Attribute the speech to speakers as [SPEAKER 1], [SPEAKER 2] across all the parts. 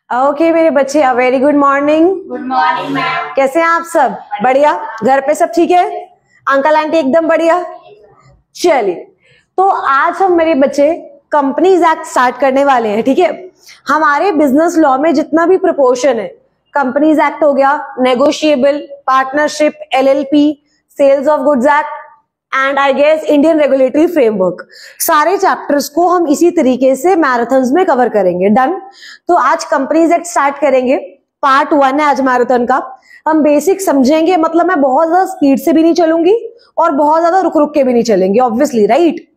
[SPEAKER 1] Okay मेरे बच्चे, a very good morning.
[SPEAKER 2] Good morning ma'am.
[SPEAKER 1] कैसे हैं आप सब? बढ़िया? घर पे सब ठीक है? अंकल आंटी एकदम बढ़िया? चलिए, तो आज हम मेरे बच्चे कंपनीज एक्ट स्टार्ट करने वाले हैं। ठीक है, हमारे बिजनेस लॉ में जितना भी प्रोपोर्शन है, कंपनीज एक्ट हो गया, negotiable, partnership, LLP, sales of goods act and I guess Indian regulatory framework, सारे चैप्टर्स को हम इसी तरीके से मैराथन्स में कवर करेंगे। डन? तो आज कंपनीज एक्ट स्टार्ट करेंगे। पार्ट 1 है आज मैराथन का। हम बेसिक समझेंगे, मतलब मैं बहुत ज्यादा स्पीड से भी नहीं चलूंगी और बहुत ज्यादा रुक रुक के भी नहीं चलेंगे, ऑब्वियसली, राइट?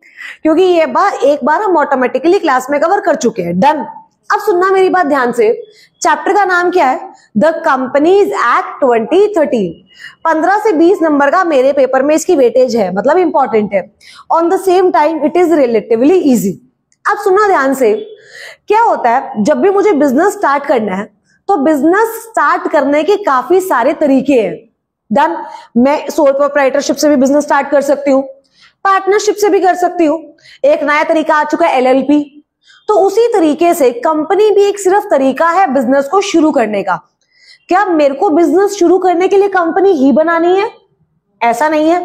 [SPEAKER 1] क्योंकि ये एक बार हम ऑटोमेटिकली क्लास में कवर कर चुके हैं। डन? अब सुनना मेरी बात ध्यान से। चैप्टर का नाम क्या है? The companies act 2013। 15 से 20 नंबर का मेरे पेपर में इसकी वेटेज है, मतलब इंपॉर्टेंट है। On the same time it is relatively easy. अब सुनना ध्यान से। क्या होता है, जब भी मुझे बिजनेस स्टार्ट करना है तो बिजनेस स्टार्ट करने के काफी सारे तरीके हैं। डन? मैं सोल प्रोप्राइटरशिप से भी बिजनेस स्टार्ट कर सकती हूँ, पार्टनरशिप से भी कर सकती हूँ, एक नया तरीका आ चुका है एलएलपी। तो उसी तरीके से कंपनी भी एक सिर्फ तरीका है बिजनेस को शुरू करने का। क्या मेरे को बिजनेस शुरू करने के लिए कंपनी ही बनानी है? ऐसा नहीं है।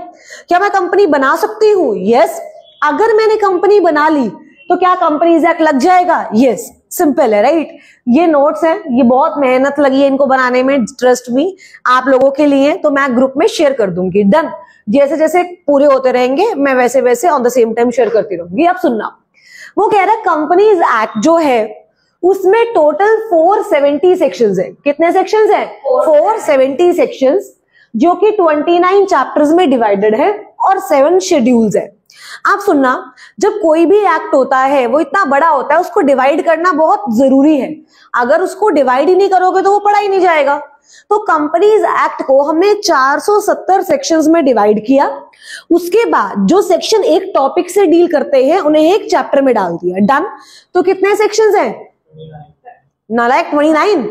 [SPEAKER 1] क्या मैं कंपनी बना सकती हूँ? यस। अगर मैंने कंपनी बना ली तो क्या कंपनीज एक्ट लग जाएगा? यस। सिंपल है, राइट? ये नोट्स हैं, ये बहुत मेहनत लगी है इनको बनाने में, ट्रस्ट मी, आप लोगों के लिए, तो मैं ग्रुप में शेयर कर दूंगी। डन? जैसे जैसे पूरे होते रहेंगे मैं वैसे वैसे on the same time share करती रहूंगी। अब सुनना, वो कह रहा है कंपनीज एक्ट जो है उसमें टोटल 470 सेक्शंस है। कितने सेक्शंस हैं? 470 सेक्शंस, जो कि 29 चैप्टर्स में डिवाइडेड है और 7 शेड्यूल्स है। आप सुनना, जब कोई भी एक्ट होता है वो इतना बड़ा होता है, उसको डिवाइड करना बहुत जरूरी है। अगर उसको डिवाइड ही नहीं करोगे तो वो पढ़ा ही नहीं जाएगा। तो कंपनीज एक्ट को हमने 470 सेक्शंस में डिवाइड किया। उसके बाद जो सेक्शन एक टॉपिक से डील करते हैं उन्हें एक चैप्टर में डाल दिया। डन? तो कितने सेक्शंस हैं? नालायक 29,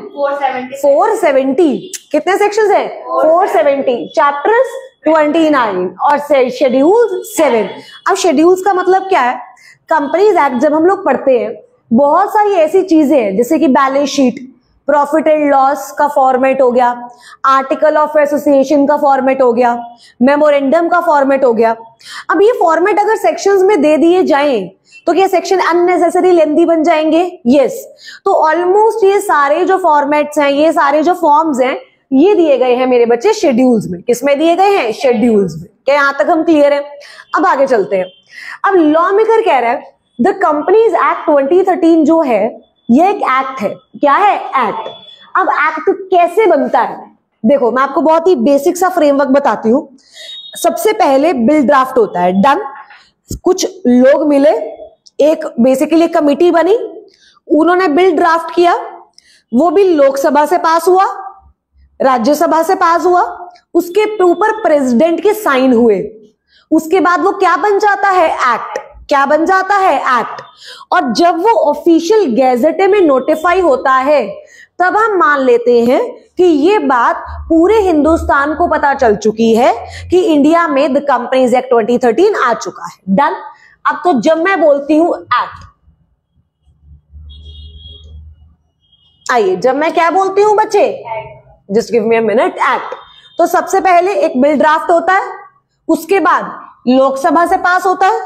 [SPEAKER 1] 470। कितने सेक्शंस हैं? 470। चैप्टर्स 29 और शेड्यूल्स 7। अब शेड्यूल्स का मतलब क्या है? कंपनीज एक्ट जब हम लोग पढ़ते हैं, बहुत सारी ऐसी चीजें हैं जैसे कि balance sheet, profit and loss का फॉर्मेट हो गया, आर्टिकल ऑफ एसोसिएशन का फॉर्मेट हो गया, मेमोरेंडम का फॉर्मेट हो गया। अब ये फॉर्मेट अगर सेक्शंस में दे दिए जाएं तो क्या सेक्शन अननेसेसरी लेंथी बन जाएंगे? यस। तो ऑलमोस्ट ये सारे जो फॉर्मेट्स हैं, ये सारे जो फॉर्म्स हैं, ये दिए गए हैं मेरे बच्चे शेड्यूल्स में। किसमें दिए गए हैं? शेड्यूल्स में। क्या यहां तक हम क्लियर हैं? अब आगे चलते हैं। अब लॉ मेकर कह रहा है द कंपनीज एक्ट 2013 जो है ये एक एक्ट है। क्या है? एक्ट। अब एक्ट कैसे बनता है? देखो, मैं आपको बहुत ही बेसिक सा फ्रेमवर्क बताती हूँ। सबसे पहले बिल ड्राफ्ट होता है। डन? कुछ लोग मिले, एक बेसिकली कमिटी बनी, उन्होंने बिल ड्राफ्ट किया, वो बिल लोकसभा से पास हुआ, राज्यसभा से पास हुआ, उसके ऊपर प्रेसिडेंट के साइन हुए, उसके बाद वो क्या बन जाता है? एक्ट। क्या बन जाता है? एक्ट। और जब वो ऑफिशियल गैजेट में नोटिफाई होता है तब हम मान लेते हैं कि ये बात पूरे हिंदुस्तान को पता चल चुकी है कि इंडिया में द कंपनीज एक्ट 2013 आ चुका है। डन? अब तो जब मैं बोलती हूं एक्ट, आइए, जब मैं क्या बोलती हूं बच्चे? Just give me a minute. Act. तो सबसे पहले एक बिल ड्राफ्ट होता है, उसके बाद लोकसभा से पास होता है,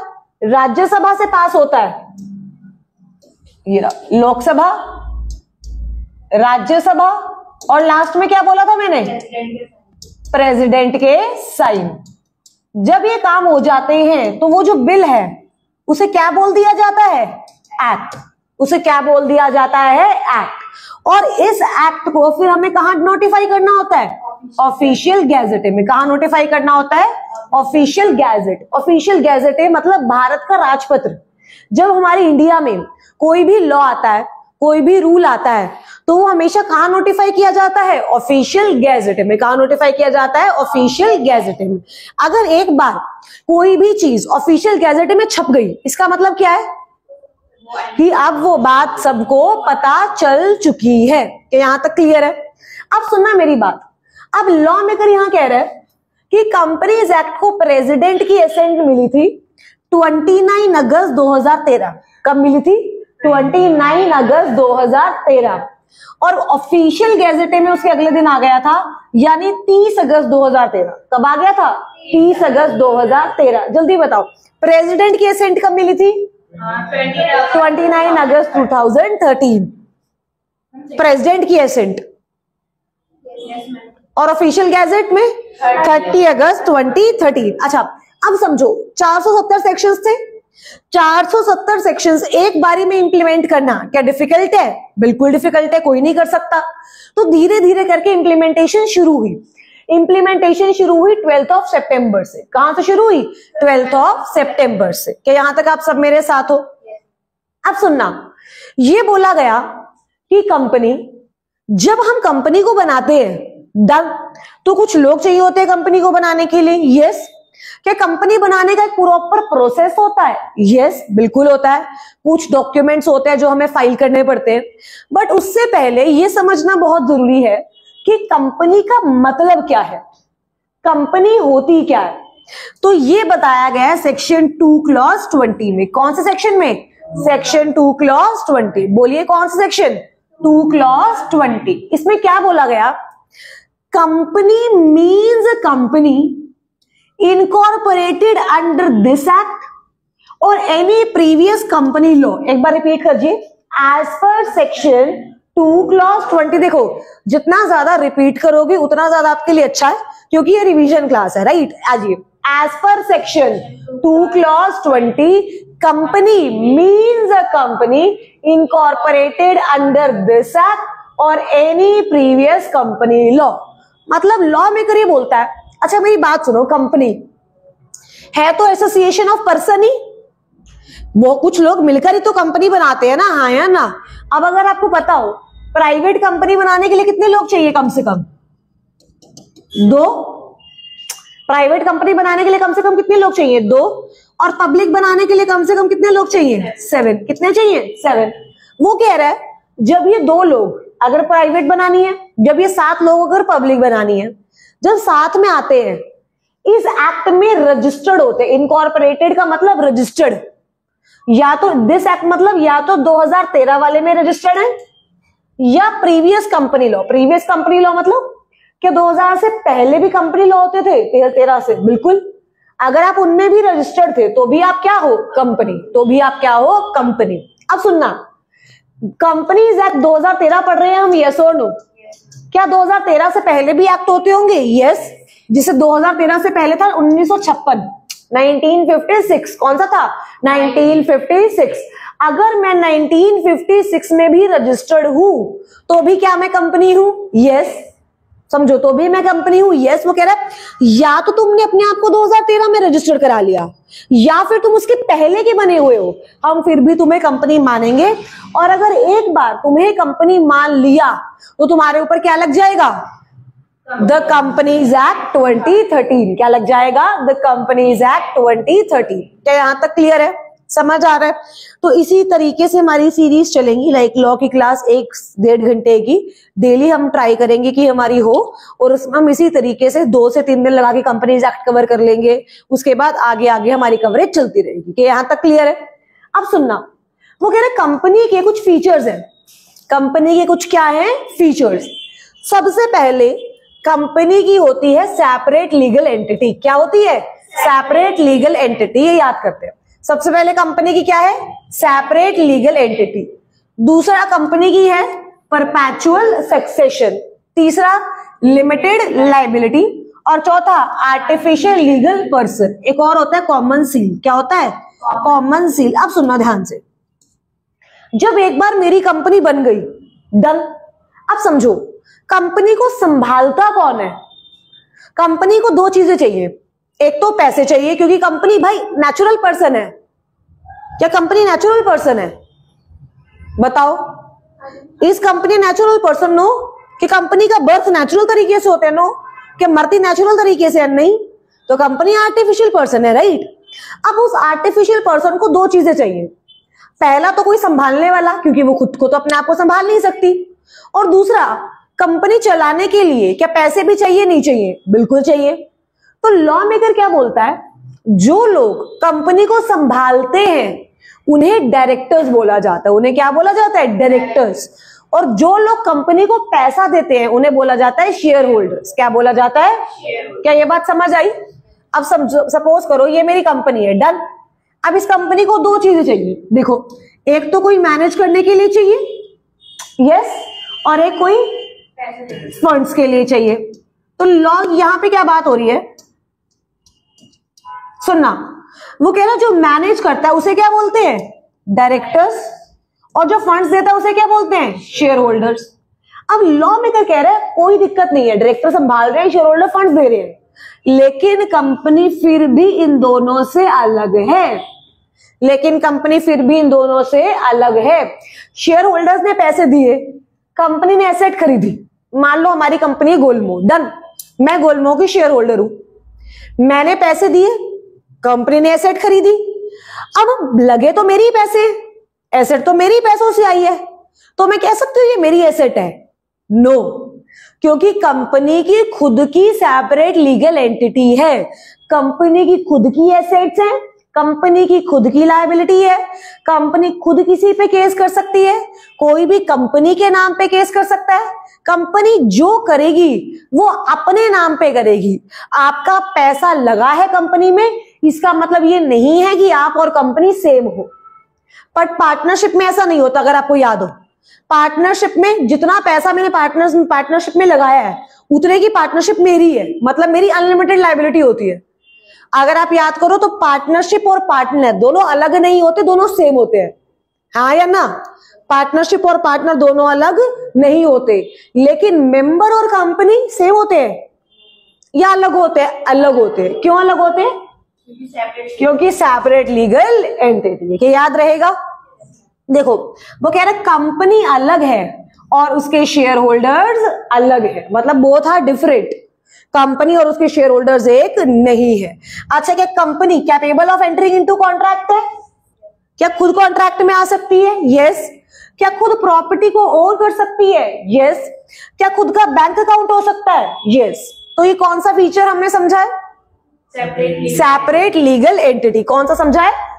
[SPEAKER 1] राज्यसभा से पास होता है, ये रहा लोकसभा, राज्यसभा, और लास्ट में क्या बोला था मैंने? प्रेसिडेंट के साइन। जब ये काम हो जाते हैं तो वो जो बिल है उसे क्या बोल दिया जाता है? एक्ट। उसे क्या बोल दिया जाता है? एक्ट। और इस एक्ट को फिर हमें कहां नोटिफाई करना होता है? ऑफिशियल गैजेट में। कहां नोटिफाई करना होता है? Official gazette. ऑफिशियल गैजेट मतलब भारत का राजपत्र। जब हमारे इंडिया में कोई भी लॉ आता है, कोई भी रूल आता है, तो वो हमेशा कहां नोटिफाई किया जाता है? ऑफिशियल गैजेट में। कहां नोटिफाई किया जाता है? ऑफिशियल गैजेट में। अगर एक बार कोई भी चीज ऑफिशियल गैजेट में छप गई, इसका मतलब क्या है? कि अब वो बात सबको पता चल चुकी है। कि यहां तक क्लियर है? अब सुनना मेरी बात। अब लॉ मेकर यहां कह रहा है कि कंपनीज एक्ट को प्रेसिडेंट की असेंट मिली थी 29 अगस्त 2013। कब मिली थी? 29 अगस्त 2013। और ऑफिशियल गैजेट में उसके अगले दिन आ गया था, यानी 30 अगस्त 2013। कब आ गया था? 30 अगस्त 2013। जल्दी बताओ, प्रेसिडेंट की असेंट कब मिली थी? 29 अगस्त 2013 प्रेसिडेंट की असेंट, और ऑफिशियल गैजेट में 30 अगस्त 2013। अच्छा, अब समझो 470 सेक्शंस थे। 470 सेक्शंस एक बारी में इंप्लीमेंट करना क्या डिफिकल्ट है? बिल्कुल डिफिकल्ट है, कोई नहीं कर सकता। तो धीरे धीरे करके इंप्लीमेंटेशन शुरू हुई। इंप्लीमेंटेशन शुरू हुई 12 सितंबर से। कहां से शुरू हुई? 12 सितंबर से। क्या यहां तक आप सब मेरे साथ हो? अब सुनना, ये बोला गया कि कंपनी, जब हम कंपनी को बनाते हैं डन, तो कुछ लोग चाहिए होते हैं कंपनी को बनाने के लिए। यस। क्या कंपनी बनाने का एक प्रॉपर प्रोसेस होता है? यस, बिल्कुल होता है। कुछ डॉक्यूमेंट्स होते हैं जो हमें फाइल करने पड़ते हैं। बट उससे पहले यह समझना बहुत जरूरी है कि कंपनी का मतलब क्या है, कंपनी होती क्या है। तो ये बताया गया है सेक्शन 2 क्लॉज 20 में। कौन से सेक्शन में? Section 2 clause 20। बोलिए कौन सा सेक्शन? 2 क्लॉज 20। इसमें क्या बोला गया? Company means company incorporated under this act और एनी प्रीवियस कंपनी लॉ। एक बार रिपीट करिए, एज पर सेक्शन 2 क्लॉज 20। देखो, जितना ज्यादा रिपीट करोगे उतना ज्यादा आपके लिए अच्छा है, क्योंकि ये रिवीजन क्लास है, राइट। आइए, as per section 2 clause 20, company means a company incorporated under this act और एनी प्रीवियस कंपनी लॉ। मतलब लॉ मेकर ये बोलता है, अच्छा मेरी बात सुनो, कंपनी है तो एसोसिएशन ऑफ पर्सन ही, वो कुछ लोग मिलकर ही तो कंपनी बनाते हैं ना, हाँ या ना। अब अगर आपको पता हो, प्राइवेट कंपनी बनाने के लिए कितने लोग चाहिए? कम से कम 2। प्राइवेट कंपनी बनाने के लिए कम से कम कितने लोग चाहिए? 2। और पब्लिक बनाने के लिए कम से कम कितने लोग चाहिए? 7। कितने चाहिए? 7। वो कह रहा है, जब ये 2 लोग अगर प्राइवेट बनानी है, जब ये 7 लोग अगर पब्लिक बनानी है, जब साथ में आते हैं, इस एक्ट में रजिस्टर्ड होते हैं। इनकॉर्पोरेटेड का मतलब रजिस्टर्ड, या तो दिस एक्ट मतलब या तो 2013 वाले में रजिस्टर्ड है, या previous company law. Previous company law मतलब क्या 2000 से पहले भी कंपनी लॉ होते थे? 13 से, बिल्कुल। अगर आप उनमें भी रजिस्टर्ड थे तो भी आप क्या हो? कंपनी। तो भी आप क्या हो? कंपनी। अब सुनना, कंपनीज एक्ट 2013 पढ़ रहे हैं हम, यस और नो? क्या 2013 से पहले भी एक्ट होते होंगे? यस। जिसे 2013 से पहले था 1956, 1956। कौन सा था? 1956। अगर मैं 1956 में भी रजिस्टर्ड हूं तो भी क्या मैं कंपनी हूं? यस। समझो, तो भी मैं कंपनी हूं। यस। वो कह रहा है, या तो तुमने अपने आप को 2013 में रजिस्टर करा लिया, या फिर तुम उसके पहले के बने हुए हो, हम फिर भी तुम्हें कंपनी मानेंगे। और अगर एक बार तुम्हें कंपनी मान लिया तो तुम्हारे ऊपर क्या लग जाएगा? The companies act 2013। क्या लग जाएगा? The companies act 2013। क्या यहां तक क्लियर है? समझ आ रहा है? तो इसी तरीके से हमारी सीरीज चलेंगी, लाइक लॉ की क्लास 1-1.5 घंटे की डेली हम ट्राई करेंगे कि हमारी हो, और उसमें हम इसी तरीके से 2 से 3 दिन लगा के कंपनीज एक्ट कवर कर लेंगे। उसके बाद आगे आगे हमारी कवरेज चलती रहेगी। कि यहां तक क्लियर है? अब सुनना, वो कह रहे कंपनी के कुछ फीचर्स हैं। कंपनी के कुछ क्या है? फीचर्स। सबसे पहले कंपनी की होती है सेपरेट लीगल एंटिटी। क्या होती है? Separate legal entity. ये याद करते हैं। सबसे पहले कंपनी की क्या है? Separate legal entity. दूसरा कंपनी की है परपेचुअल सक्सेशन। तीसरा लिमिटेड लायबिलिटी। और चौथा आर्टिफिशियल लीगल पर्सन। एक और होता है कॉमन सील। क्या होता है? Common seal. अब सुनना ध्यान से, जब एक बार मेरी कंपनी बन गई, डन। अब समझो, कंपनी को संभालता कौन है? कंपनी को 2 चीजें चाहिए। एक तो पैसे चाहिए, क्योंकि कंपनी भाई नेचुरल पर्सन है। क्या कंपनी नेचुरल पर्सन है? बताओ, इस कंपनी नेचुरल पर्सन? नो। कि कंपनी का बर्थ नेचुरल तरीके से होता है? नो। कि मरती नेचुरल तरीके से? नहीं। तो कंपनी आर्टिफिशियल पर्सन है, राइट। अब उस आर्टिफिशियल पर्सन को 2 चीजें चाहिए। पहला तो कोई संभालने वाला, क्योंकि वो खुद को तो अपने आप को संभाल नहीं सकती। और दूसरा, कंपनी चलाने के लिए क्या पैसे भी चाहिए? नहीं चाहिए? बिल्कुल चाहिए। तो लॉ मेकर क्या बोलता है? जो लोग कंपनी को संभालते हैं उन्हें डायरेक्टर्स बोला जाता है। उन्हें क्या बोला जाता है? डायरेक्टर्स। और जो लोग कंपनी को पैसा देते हैं उन्हें बोला जाता है शेयर होल्डर्स। क्या बोला जाता है? क्या ये बात समझ आई? अब सपोज करो ये मेरी कंपनी है, डन। अब इस कंपनी को दो चीजें चाहिए, देखो, एक तो कोई मैनेज करने के लिए चाहिए, यस, और एक कोई फंड्स के लिए चाहिए। तो लॉग यहां पे क्या बात हो रही है, सुनना, वो कह रहा है जो मैनेज करता है उसे क्या बोलते हैं? डायरेक्टर्स, और जो फंड्स देता है उसे क्या बोलते हैं? Share holders. अब लॉ मेकर कह रहा है कोई दिक्कत नहीं है, डायरेक्टर संभाल रहे हैं, शेयर होल्डर फंड्स दे रहे हैं, लेकिन कंपनी फिर भी इन दोनों से अलग है। लेकिन कंपनी फिर भी इन दोनों से अलग है। शेयर होल्डर्स ने पैसे दिए, कंपनी ने एसेट खरीदी। मान लो हमारी कंपनी गोलमो, डन, मैं गोलमो की शेयर होल्डर हूं, मैंने पैसे दिए, कंपनी ने एसेट खरीदी। अब लगे तो मेरे ही पैसे, एसेट तो मेरे ही पैसों से आई है, तो मैं कह सकती हूँ ये मेरी एसेट है? नो, क्योंकि कंपनी की खुद की सेपरेट लीगल एंटिटी है, कंपनी की खुद की एसेट्स हैं, कंपनी की खुद की लायबिलिटी है, कंपनी खुद किसी पे केस कर सकती है, कोई भी कंपनी के नाम पे केस कर सकता है। कंपनी जो करेगी वो अपने नाम पे करेगी। आपका पैसा लगा है कंपनी में, इसका मतलब ये नहीं है कि आप और कंपनी सेम हो। पर पार्टनरशिप में ऐसा नहीं होता। अगर आपको याद हो, पार्टनरशिप में जितना पैसा मैंने पार्टनरशिप में लगाया है उतने की पार्टनरशिप मेरी है, मतलब मेरी अनलिमिटेड लायबिलिटी होती है। अगर आप याद करो तो पार्टनरशिप और पार्टनर दोनों अलग नहीं होते, दोनों सेम होते हैं, हाँ या ना? पार्टनरशिप और पार्टनर दोनों अलग नहीं होते, लेकिन मेंबर और कंपनी सेम होते हैं या अलग होते हैं? अलग होते हैं। क्यों अलग होते हैं? क्योंकि सेपरेट लीगल एंटिटी है। याद रहेगा। देखो, वो कह रहे कंपनी अलग है और उसके शेयर होल्डर्स अलग है, मतलब बोथ आर डिफरेंट। कंपनी और उसके शेयर होल्डर्स एक नहीं है। अच्छा, क्या company capable of entering into contract है? क्या खुद कॉन्ट्रैक्ट में आ सकती है? यस। क्या खुद प्रॉपर्टी को ओन कर सकती है? यस। क्या खुद का बैंक अकाउंट हो सकता है? यस। तो ये कौन सा फीचर हमने समझा है? Separate legal entity. कौन सा समझा है?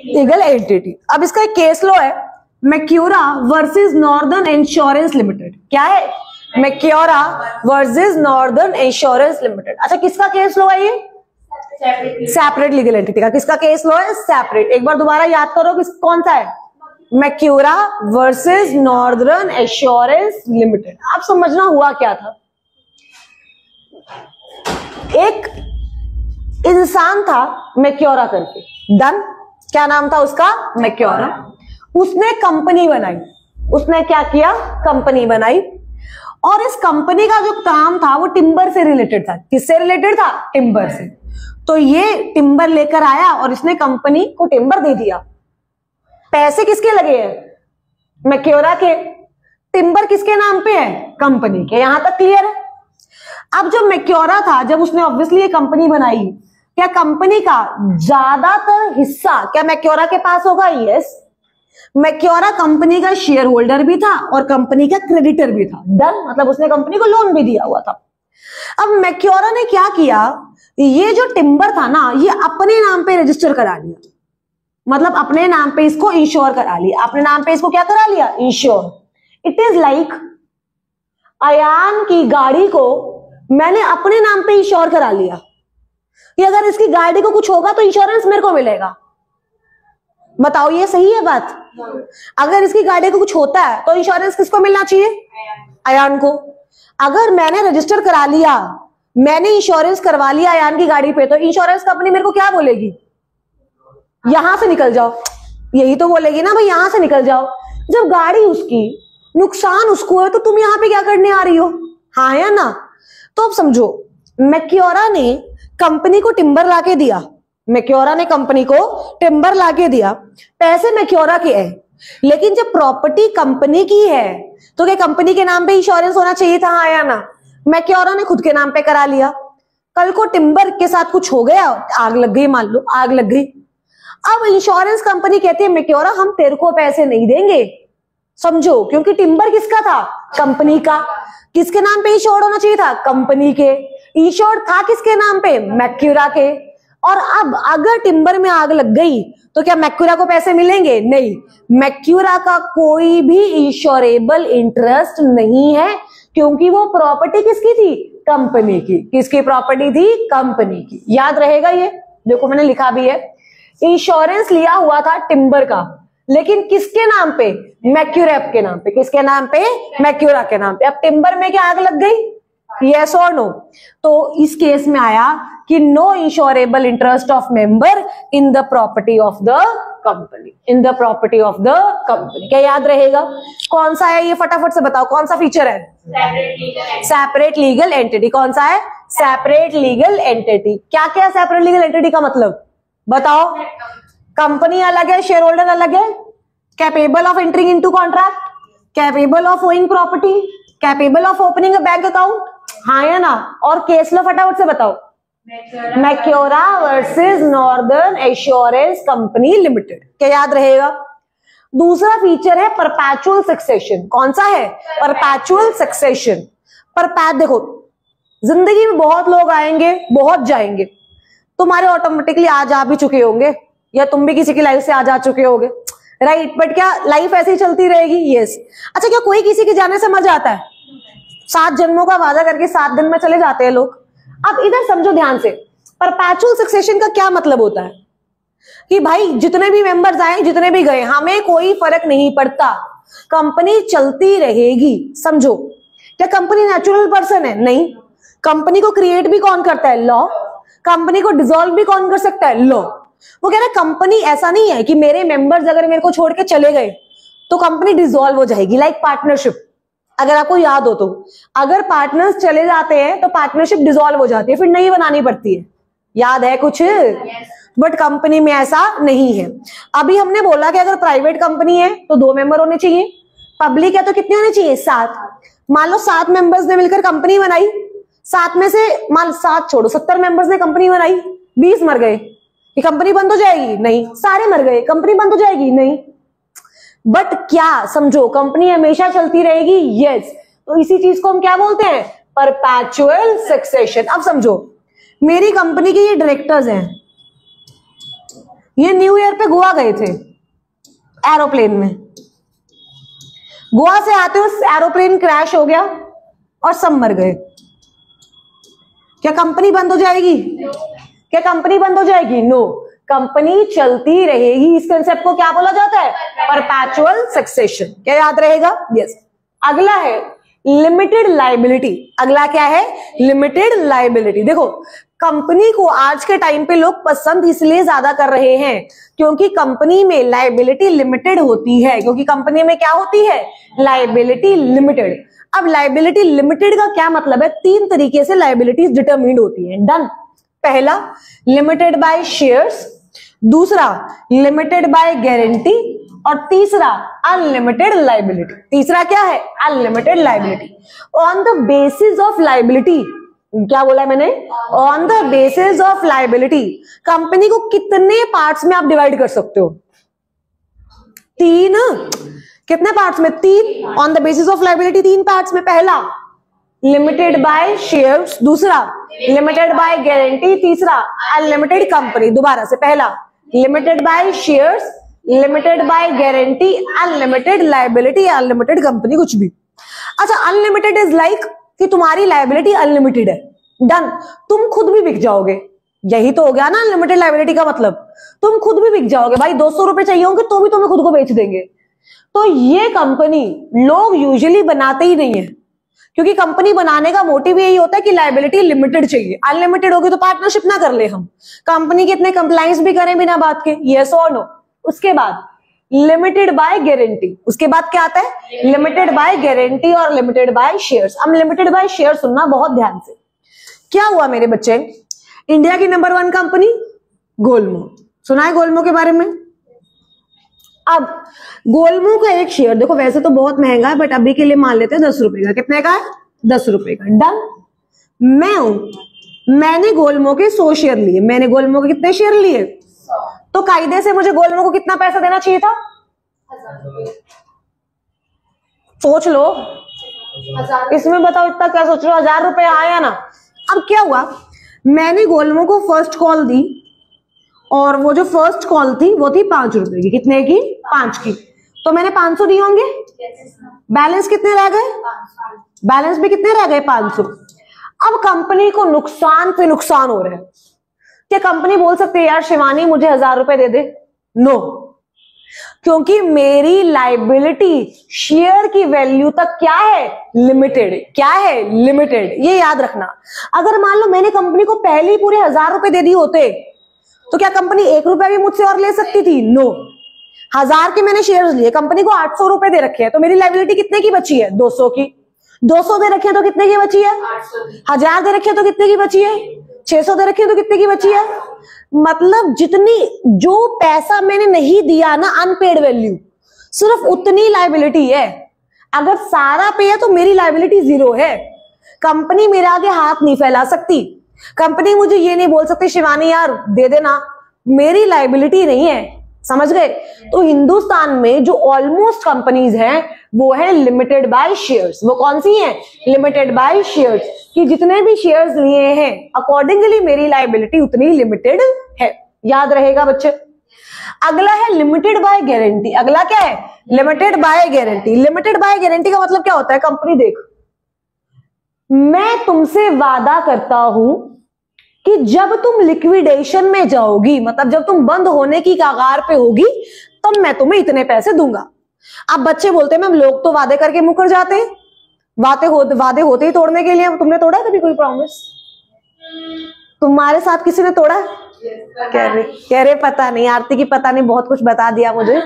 [SPEAKER 1] Legal entity. अब इसका एक केस लॉ है, मैक्यूरा वर्सेस नॉर्दर्न इंश्योरेंस लिमिटेड। क्या है? मैक्यूरा वर्सेस नॉर्दर्न इंश्योरेंस लिमिटेड। अच्छा, किसका केस लॉ है ये? सेपरेट लीगल एंटिटी का। किसका केस लॉ है? सेपरेट। एक बार दोबारा याद करो कौन सा है? मैक्यूरा वर्सेस नॉर्दर्न इंश्योरेंस लिमिटेड। आप समझना हुआ क्या था, एक इंसान था मैक्यूरा करके, डन, क्या नाम था उसका? मैक्यूरा। उसने कंपनी बनाई। उसने क्या किया? कंपनी बनाई। और इस कंपनी का जो काम था वो टिम्बर से रिलेटेड था। किससे रिलेटेड था? टिम्बर से। तो ये टिम्बर लेकर आया और इसने कंपनी को टिम्बर दे दिया। पैसे किसके लगे हैं? मैक्यूरा के। टिम्बर किसके नाम पे है? कंपनी के। यहां तक क्लियर है? अब जो मैक्यूरा था, जब उसने ऑब्वियसली ये कंपनी बनाई, क्या कंपनी का ज्यादातर हिस्सा क्या मैक्यूरा के पास होगा? यस। मैक्यूरा कंपनी का शेयर होल्डर भी था और कंपनी का क्रेडिटर भी था, डन, मतलब उसने कंपनी को लोन भी दिया हुआ था। अब मैक्यूरा ने क्या किया, ये जो टिम्बर था ना, ये अपने नाम पे रजिस्टर करा लिया, मतलब अपने नाम पे इसको इंश्योर करा लिया। अपने नाम पे इसको क्या करा लिया? Insure. It is like Ayan की गाड़ी को मैंने अपने नाम पे इंश्योर करा लिया कि अगर इसकी गाड़ी को कुछ होगा तो इंश्योरेंस मेरे को मिलेगा। बताओ ये सही है बात? अगर इसकी गाड़ी को कुछ होता है तो इंश्योरेंस किसको मिलना चाहिए? अयान को। अगर मैंने रजिस्टर करा लिया, मैंने इंश्योरेंस करवा लिया अयान की गाड़ी पे, तो इंश्योरेंस कंपनी मेरे को क्या बोलेगी? यहां से निकल जाओ। यही तो बोलेगी ना भाई, यहां से निकल जाओ। जब गाड़ी उसकी, नुकसान उसको है, तो तुम यहां पे क्या करने आ रही हो? हाँ या ना? तो अब समझो, मैक्यूरा ने कंपनी को टिम्बर लाके दिया। मैक्यूरा ने कंपनी को टिम्बर लाके दिया, पैसे मैक्यूरा के हैं, लेकिन जब प्रॉपर्टी कंपनी की है तो क्या कंपनी के नाम पे इंश्योरेंस होना चाहिए था? हाँ या ना? मैक्यूरा ने खुद के नाम पे करा लिया। कल को टिम्बर के साथ कुछ हो गया, आग लग गई, मान लो आग लग गई। अब इंश्योरेंस कंपनी कहती है मैक्यूरा हम तेरे को पैसे नहीं देंगे, समझो, क्योंकि टिम्बर किसका था? कंपनी का। किसके नाम पे इंश्योर्ड होना चाहिए था? कंपनी के। इंश्योर्ड था किसके नाम पे? मैक्यूरा के। और अब अगर टिम्बर में आग लग गई तो क्या मैक्यूरा को पैसे मिलेंगे? नहीं, मैक्यूरा का कोई भी इंश्योरेबल इंटरेस्ट नहीं है, क्योंकि वो प्रॉपर्टी किसकी थी? कंपनी की। किसकी प्रॉपर्टी थी? कंपनी की। याद रहेगा ये, देखो मैंने लिखा भी है। इंश्योरेंस लिया हुआ था टिम्बर का, लेकिन किसके नाम पे? मैक्यूरेप के नाम पे। किसके नाम पे? मैक्यूरा के नाम पे। अब टिम्बर में क्या आग लग गई? यस और नो? तो इस केस में आया कि no insurable interest of member in the property of the company. In the property of the company. क्या याद रहेगा? कौन सा है ये? फटाफट से बताओ, कौन सा फीचर है? Separate legal entity. कौन सा है? Separate legal entity. क्या क्या सेपरेट लीगल एंटिटी का मतलब बताओ? कंपनी अलग है, शेयर होल्डर अलग है, capable of entering into contract, capable of owing property, capable of opening a bank account. हाँ या ना? और केस लो फटाफट से बताओ। Macaura versus northern assurance company limited. क्या याद रहेगा? दूसरा फीचर है परपैचुअल सक्सेशन। कौन सा है? Perpetual succession. देखो, जिंदगी में बहुत लोग आएंगे, बहुत जाएंगे। तुम्हारे ऑटोमेटिकली आज आ भी चुके होंगे, या तुम भी किसी की लाइफ से आज आ चुके होगे, राइट? बट क्या लाइफ ऐसे ही चलती रहेगी? यस। अच्छा, क्या कोई किसी के जाने से मजा आता है? 7 जन्मों का वादा करके 7 दिन में चले जाते हैं लोग। अब इधर समझो ध्यान से, परपैचुअल सक्सेशन का क्या मतलब होता है कि भाई जितने भी मेंबर्स आए, जितने भी गए, हमें कोई फर्क नहीं पड़ता, कंपनी चलती रहेगी। समझो, क्या कंपनी नेचुरल पर्सन है? नहीं। कंपनी को क्रिएट भी कौन करता है? लॉ। कंपनी को डिसॉल्व भी कौन कर सकता है? लॉ। वो कह रहे कंपनी ऐसा नहीं है कि मेरे मेंबर्स अगर मेरे को छोड़ के चले गए तो कंपनी डिसॉल्व हो जाएगी। लाइक पार्टनरशिप, अगर आपको याद हो तो, अगर पार्टनर्स चले जाते हैं तो पार्टनरशिप डिसॉल्व हो जाती है, फिर नई बनानी पड़ती है। याद है कुछ? बट कंपनी में ऐसा नहीं है। अभी हमने बोला कि अगर प्राइवेट कंपनी है तो 2 मेंबर होने चाहिए, पब्लिक है तो कितने होने चाहिए? 7। मान लो 7 मेंबर्स ने मिलकर कंपनी बनाई, 7 में से मान 7 छोड़ो, 70 मेंबर्स ने कंपनी बनाई, 20 मर गए, ये कंपनी बंद हो जाएगी? नहीं। सारे मर गए, कंपनी बंद हो जाएगी? नहीं। बट क्या समझो, कंपनी हमेशा चलती रहेगी? यस। तो इसी चीज को हम क्या बोलते हैं? Perpetual succession. अब समझो, मेरी कंपनी के ये डायरेक्टर्स हैं, ये न्यू ईयर पे गोवा गए थे एरोप्लेन में। गोवा से आते हुए एरोप्लेन क्रैश हो गया और सब मर गए। क्या कंपनी बंद हो जाएगी? क्या कंपनी बंद हो जाएगी? नो, कंपनी चलती रहेगी। इस कंसेप्ट को क्या बोला जाता है? Perpetual succession. क्या याद रहेगा? यस। अगला है लिमिटेड लायबिलिटी। अगला क्या है? Limited liability. देखो, कंपनी को आज के टाइम पे लोग पसंद इसलिए ज्यादा कर रहे हैं क्योंकि कंपनी में लायबिलिटी लिमिटेड होती है। क्योंकि कंपनी में क्या होती है? Liability limited. अब लायबिलिटी लिमिटेड का क्या मतलब है? 3 तरीके से लायबिलिटीज डिटरमिन्ड होती है। डन। पहला, लिमिटेड बाय शेयर्स, दूसरा लिमिटेड बाय गारंटी, और तीसरा अनलिमिटेड लायबिलिटी। तीसरा क्या है? Unlimited liability. On the basis of liability, क्या बोला है मैंने? On the basis of liability, company को कितने पार्ट्स में आप डिवाइड कर सकते हो? 3। कितने पार्ट्स में? 3। On the basis of liability 3 parts में। पहला लिमिटेड बाय शेयर्स, दूसरा लिमिटेड बाय गारंटी, तीसरा अनलिमिटेड कंपनी। दोबारा से, पहला limited by shares, limited by guarantee, unlimited liability, unlimited company, कुछ भी। अच्छा, अनलिमिटेड इज लाइक कि तुम्हारी लायबिलिटी अनलिमिटेड है। डन। तुम खुद भी बिक जाओगे, यही तो हो गया ना अनलिमिटेड लायबिलिटी का मतलब। तुम खुद भी बिक जाओगे भाई, 200 रुपए चाहिए होंगे तो भी तुम्हें खुद को बेच देंगे। तो ये कंपनी लोग यूजुअली बनाते ही नहीं है, क्योंकि कंपनी बनाने का मोटिव यही होता है कि लायबिलिटी लिमिटेड चाहिए। अनलिमिटेड होगी तो पार्टनरशिप ना कर ले हम, कंपनी के इतने कंप्लायंस भी करें बिना बात के। यस और नो? उसके बाद लिमिटेड बाय गारंटी। उसके बाद क्या आता है? लिमिटेड बाय गारंटी और लिमिटेड बाय शेयर्स। अब लिमिटेड बाय शेयर सुनना बहुत ध्यान से। क्या हुआ मेरे बच्चे, इंडिया की नंबर 1 कंपनी गोलमो, सुना है गोलमो के बारे में? अब गोलमो का एक शेयर देखो, वैसे तो बहुत महंगा है बट अभी के लिए मान लेते हैं 10 रुपए का। कितने का है? 10 रुपए का। डन। मैं हूं, मैंने गोलमो के 100 शेयर लिए। मैंने गोलमो के कितने शेयर लिए? तो कायदे से मुझे गोलमो को कितना पैसा देना चाहिए था? सोच लो, इसमें बताओ इतना क्या सोच रहे हो? 1000 रुपए आया ना। अब क्या हुआ, मैंने गोलमो को फर्स्ट कॉल दी और वो जो फर्स्ट कॉल थी वो थी 5 रुपए की। कितने की? 5 की। तो मैंने 500 दिए होंगे। बैलेंस कितने रह गए? बैलेंस भी कितने रह गए? 500। अब कंपनी को नुकसान पे नुकसान हो रहा है। क्या कंपनी बोल सकती है यार शिवानी मुझे 1000 रुपए दे दे? नो, क्योंकि मेरी लाइबिलिटी शेयर की वैल्यू तक क्या है? लिमिटेड। क्या है? लिमिटेड। ये याद रखना। अगर मान लो मैंने कंपनी को पहले ही पूरे 1000 रुपए दे दिए होते तो क्या कंपनी 1 रुपया भी मुझसे और ले सकती थी? नो। 1000 के मैंने शेयर्स लिए, कंपनी को 800 रुपए दे रखे हैं, तो मेरी लाइबिलिटी कितने की बची है? 200 की। 200 दे रखे हैं तो कितने की बची है? 1000 दे रखे हैं तो कितने की बची है? 600 दे रखे हैं तो कितने की बची है? मतलब जितनी जो पैसा मैंने नहीं दिया ना, अनपेड वैल्यू, सिर्फ उतनी लाइबिलिटी है। अगर सारा पे है तो मेरी लाइबिलिटी 0 है। कंपनी मेरे आगे हाथ नहीं फैला सकती। कंपनी मुझे ये नहीं बोल सकती शिवानी यार दे देना, मेरी लाइबिलिटी नहीं है। समझ गए? तो हिंदुस्तान में जो ऑलमोस्ट कंपनीज हैं वो है लिमिटेड बाय शेयर्स। वो कौन सी हैं? Limited by shares. कि जितने भी शेयर्स लिए हैं अकॉर्डिंगली मेरी लाइबिलिटी उतनी लिमिटेड है। याद रहेगा बच्चे? अगला है लिमिटेड बाय गारंटी। अगला क्या है? Limited by guarantee. Limited by guarantee का मतलब क्या होता है? कंपनी देख, मैं तुमसे वादा करता हूं कि जब तुम लिक्विडेशन में जाओगी, मतलब जब तुम बंद होने की कगार पे होगी, तब मैं तुम्हें इतने पैसे दूंगा। अब बच्चे बोलते हैं मैम लोग तो वादे करके मुकर जाते हैं, वादे होते ही तोड़ने के लिए। तुमने तोड़ा कभी कोई प्रॉमिस? तुम्हारे साथ किसी ने तोड़ा? कह रहे पता नहीं, आरती की पता नहीं, बहुत कुछ बता दिया मुझे,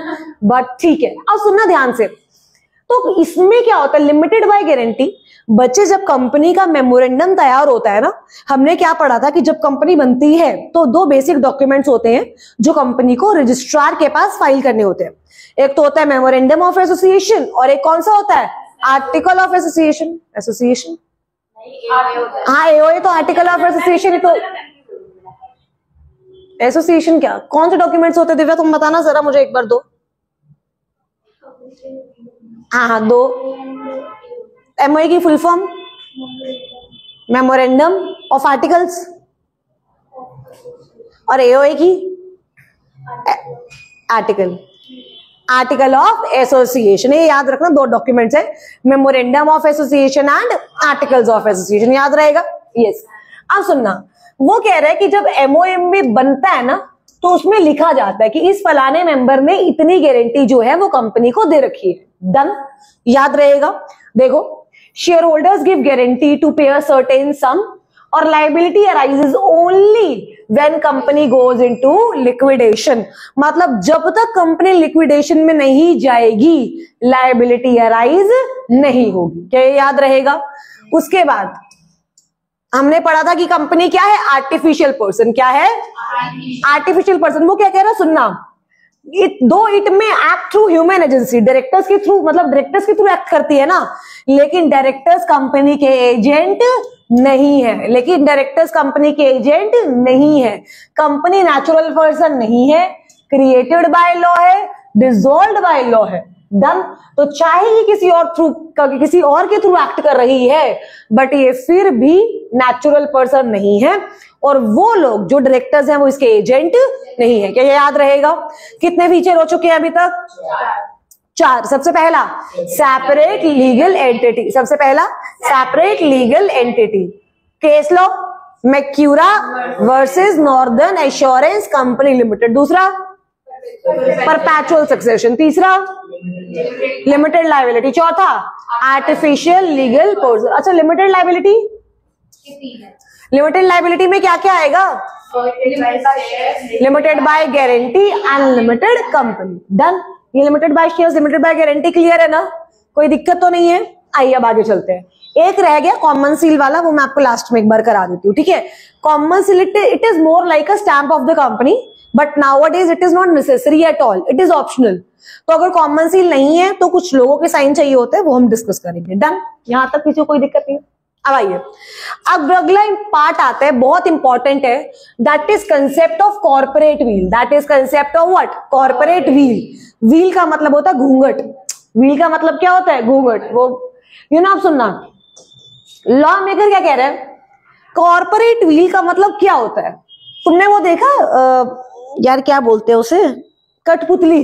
[SPEAKER 1] बट ठीक है। अब सुनना ध्यान से। तो इसमें क्या होता है? Limited by guarantee. बच्चे जब कंपनी का मेमोरेंडम तैयार होता है ना, हमने क्या पढ़ा था कि जब कंपनी बनती है तो 2 बेसिक डॉक्यूमेंट्स होते हैं जो कंपनी को रजिस्ट्रार के पास फाइल करने होते हैं। एक तो होता है मेमोरेंडम ऑफ एसोसिएशन और एक कौन सा होता है? Article of association. एसोसिएशन हाँ, एओए तो आर्टिकल ऑफ एसोसिएशन। तो एसोसिएशन क्या, कौन से डॉक्यूमेंट्स होते हैं दिव्या? तुम बताना जरा मुझे एक बार। 2 हाँ 2। एमओए की full form? Memorandum of articles. और एओए की? Article of association. ये याद रखना, 2 डॉक्यूमेंट्स है, memorandum of association and articles of association. याद रहेगा? यस। अब सुनना, वो कह रहा है कि जब एमओएम बनता है ना तो उसमें लिखा जाता है कि इस फलाने मेंबर ने इतनी गारंटी जो है वो कंपनी को दे रखी है। डन। याद रहेगा? देखो, shareholders give guarantee to pay a certain sum और liability arises only when company goes into liquidation. मतलब जब तक कंपनी लिक्विडेशन में नहीं जाएगी लाइबिलिटी अराइज नहीं होगी। क्या ये याद रहेगा? उसके बाद हमने पढ़ा था कि कंपनी क्या है? Artificial person. क्या है? Artificial person. वो क्या कह रहा है? सुनना, इट में act through human agency. Directors के थ्रू, मतलब डायरेक्टर्स के थ्रू एक्ट करती है ना, लेकिन डायरेक्टर्स कंपनी के एजेंट नहीं है। लेकिन डायरेक्टर्स कंपनी के एजेंट नहीं है। कंपनी नेचुरल पर्सन नहीं है, क्रिएटेड बाय लॉ है, डिसॉल्व्ड बाय लॉ है। डन। तो चाहे ये किसी और के थ्रू एक्ट कर रही है, बट ये फिर भी नेचुरल पर्सन नहीं है, और वो लोग जो डायरेक्टर्स हैं वो इसके एजेंट नहीं है। क्या ये याद रहेगा? कितने फीचर हो चुके हैं अभी तक? 4। सबसे पहला सेपरेट लीगल एंटिटी। सबसे पहला separate legal entity. Case law Macaura versus northern assurance company limited. दूसरा परपेचुअल सक्सेशन। तीसरा लिमिटेड लाइबिलिटी। चौथा आर्टिफिशियल लीगल पर्सन। अच्छा, लिमिटेड लाइबिलिटी, लिमिटेड लाइबिलिटी में क्या क्या आएगा? Limited by guarantee, unlimited company. Done. ये limited by shares, limited by guarantee clear है ना? कोई दिक्कत तो नहीं है? आइए अब आगे चलते हैं। एक रह गया कॉमन सील वाला, वो मैं आपको लास्ट में एक बार करा देती हूँ। ठीक है? Common seal it is more like a stamp of the company, but nowadays it is not necessary at all, it is optional. तो अगर कॉमन सील नहीं है तो कुछ लोगों के साइन चाहिए होते हैं, वो हम डिस्कस करेंगे। डन। यहां तक किसी को कोई दिक्कत नहीं है? अब आइए, अब अगला पार्ट आता है, बहुत इंपॉर्टेंट है, that is concept of corporate wheel. That is concept of what? Corporate wheel. Wheel का मतलब होता है घूंघट। व्हील का मतलब क्या होता है? घूंघट। वो आप सुनना, लॉ मेकर क्या कह रहे हैं? कॉर्पोरेट व्हील का मतलब क्या होता है? तुमने वो देखा यार क्या बोलते हैं उसे, कठपुतली।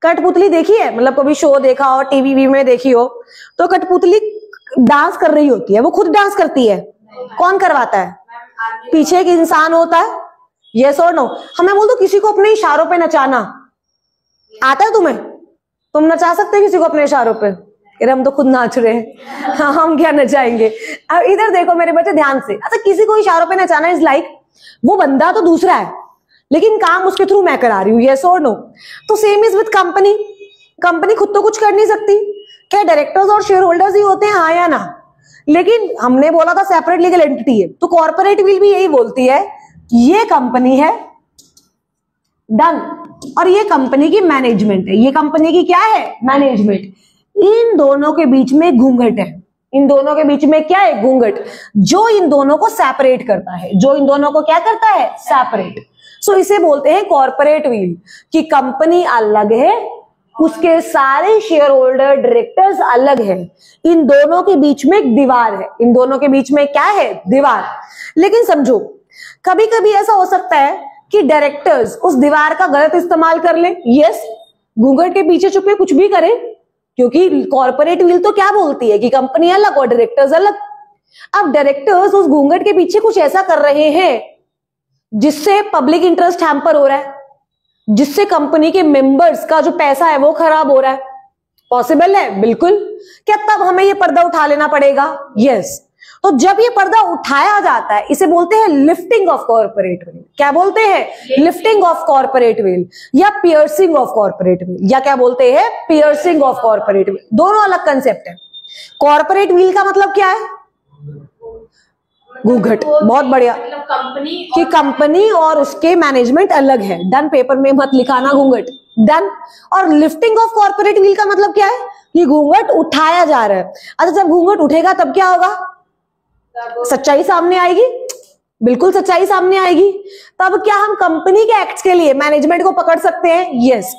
[SPEAKER 1] कठपुतली देखी है, मतलब कभी शो देखा हो, टीवी में देखी हो, तो कठपुतली डांस कर रही होती है, वो खुद डांस करती है, कौन करवाता है? पीछे एक इंसान होता है। यस और नो? हमें बोल दो किसी को अपने इशारों पे नचाना आता है तुम्हें? तुम नचा सकते हो किसी को अपने इशारों पे? यार हम तो खुद नाच रहे हैं, हाँ हम क्या नचाएंगे। अब इधर देखो मेरे बच्चे ध्यान से, अच्छा किसी को इशारों पे नचाना इज लाइक, वो बंदा तो दूसरा है लेकिन काम उसके थ्रू मैं करा रही हूँ। यस और नो? तो same is with company. Company खुद तो कुछ कर नहीं सकती, क्या डायरेक्टर्स और शेयर होल्डर्स ही होते हैं, हाँ या ना? लेकिन हमने बोला था सेपरेट लीगल एंटिटी है, तो कॉर्पोरेट विल भी यही बोलती है, ये कंपनी है, डन, और ये कंपनी की मैनेजमेंट है। ये कंपनी की क्या है? मैनेजमेंट। इन दोनों के बीच में घूंघट है। इन दोनों के बीच में क्या है? घूंघट, जो इन दोनों को सेपरेट करता है। जो इन दोनों को क्या करता है? सेपरेट। सो इसे बोलते हैं कॉर्पोरेट विल, कि कंपनी अलग है, उसके सारे शेयर होल्डर डायरेक्टर्स अलग है, इन दोनों के बीच में एक दीवार है। इन दोनों के बीच में क्या है? दीवार। लेकिन समझो कभी कभी ऐसा हो सकता है कि डायरेक्टर्स उस दीवार का गलत इस्तेमाल कर ले। यस, घूंघट के पीछे छुपे कुछ भी करे, क्योंकि कॉर्पोरेट विल तो क्या बोलती है कि कंपनी अलग और डायरेक्टर्स अलग। अब डायरेक्टर्स उस घूंघट के पीछे कुछ ऐसा कर रहे हैं जिससे पब्लिक इंटरेस्ट हैम्पर हो रहा है, जिससे कंपनी के मेंबर्स का जो पैसा है वो खराब हो रहा है। पॉसिबल है? बिल्कुल। क्या तब हमें ये पर्दा उठा लेना पड़ेगा? यस। तो जब ये पर्दा उठाया जाता है इसे बोलते हैं लिफ्टिंग ऑफ कॉर्पोरेट विल। क्या बोलते हैं? लिफ्टिंग ऑफ कॉर्पोरेट विल या पियर्सिंग ऑफ कॉर्पोरेट विल, या क्या बोलते हैं? Piercing of corporate will. दोनों अलग कंसेप्ट है। कॉर्पोरेट विल का मतलब क्या है? घूंघट। बहुत बढ़िया, कि कंपनी और उसके मैनेजमेंट अलग है। डन, पेपर में मत लिखाना घूंघट। डन। और लिफ्टिंग ऑफ कॉर्पोरेट विल का मतलब क्या है? कि घूंघट उठाया जा रहा है। अच्छा जब घूंघट उठेगा तब क्या होगा? सच्चाई सामने आएगी। बिल्कुल सच्चाई सामने आएगी। तब क्या हम कंपनी के एक्ट्स के लिए मैनेजमेंट को पकड़ सकते हैं? Yes.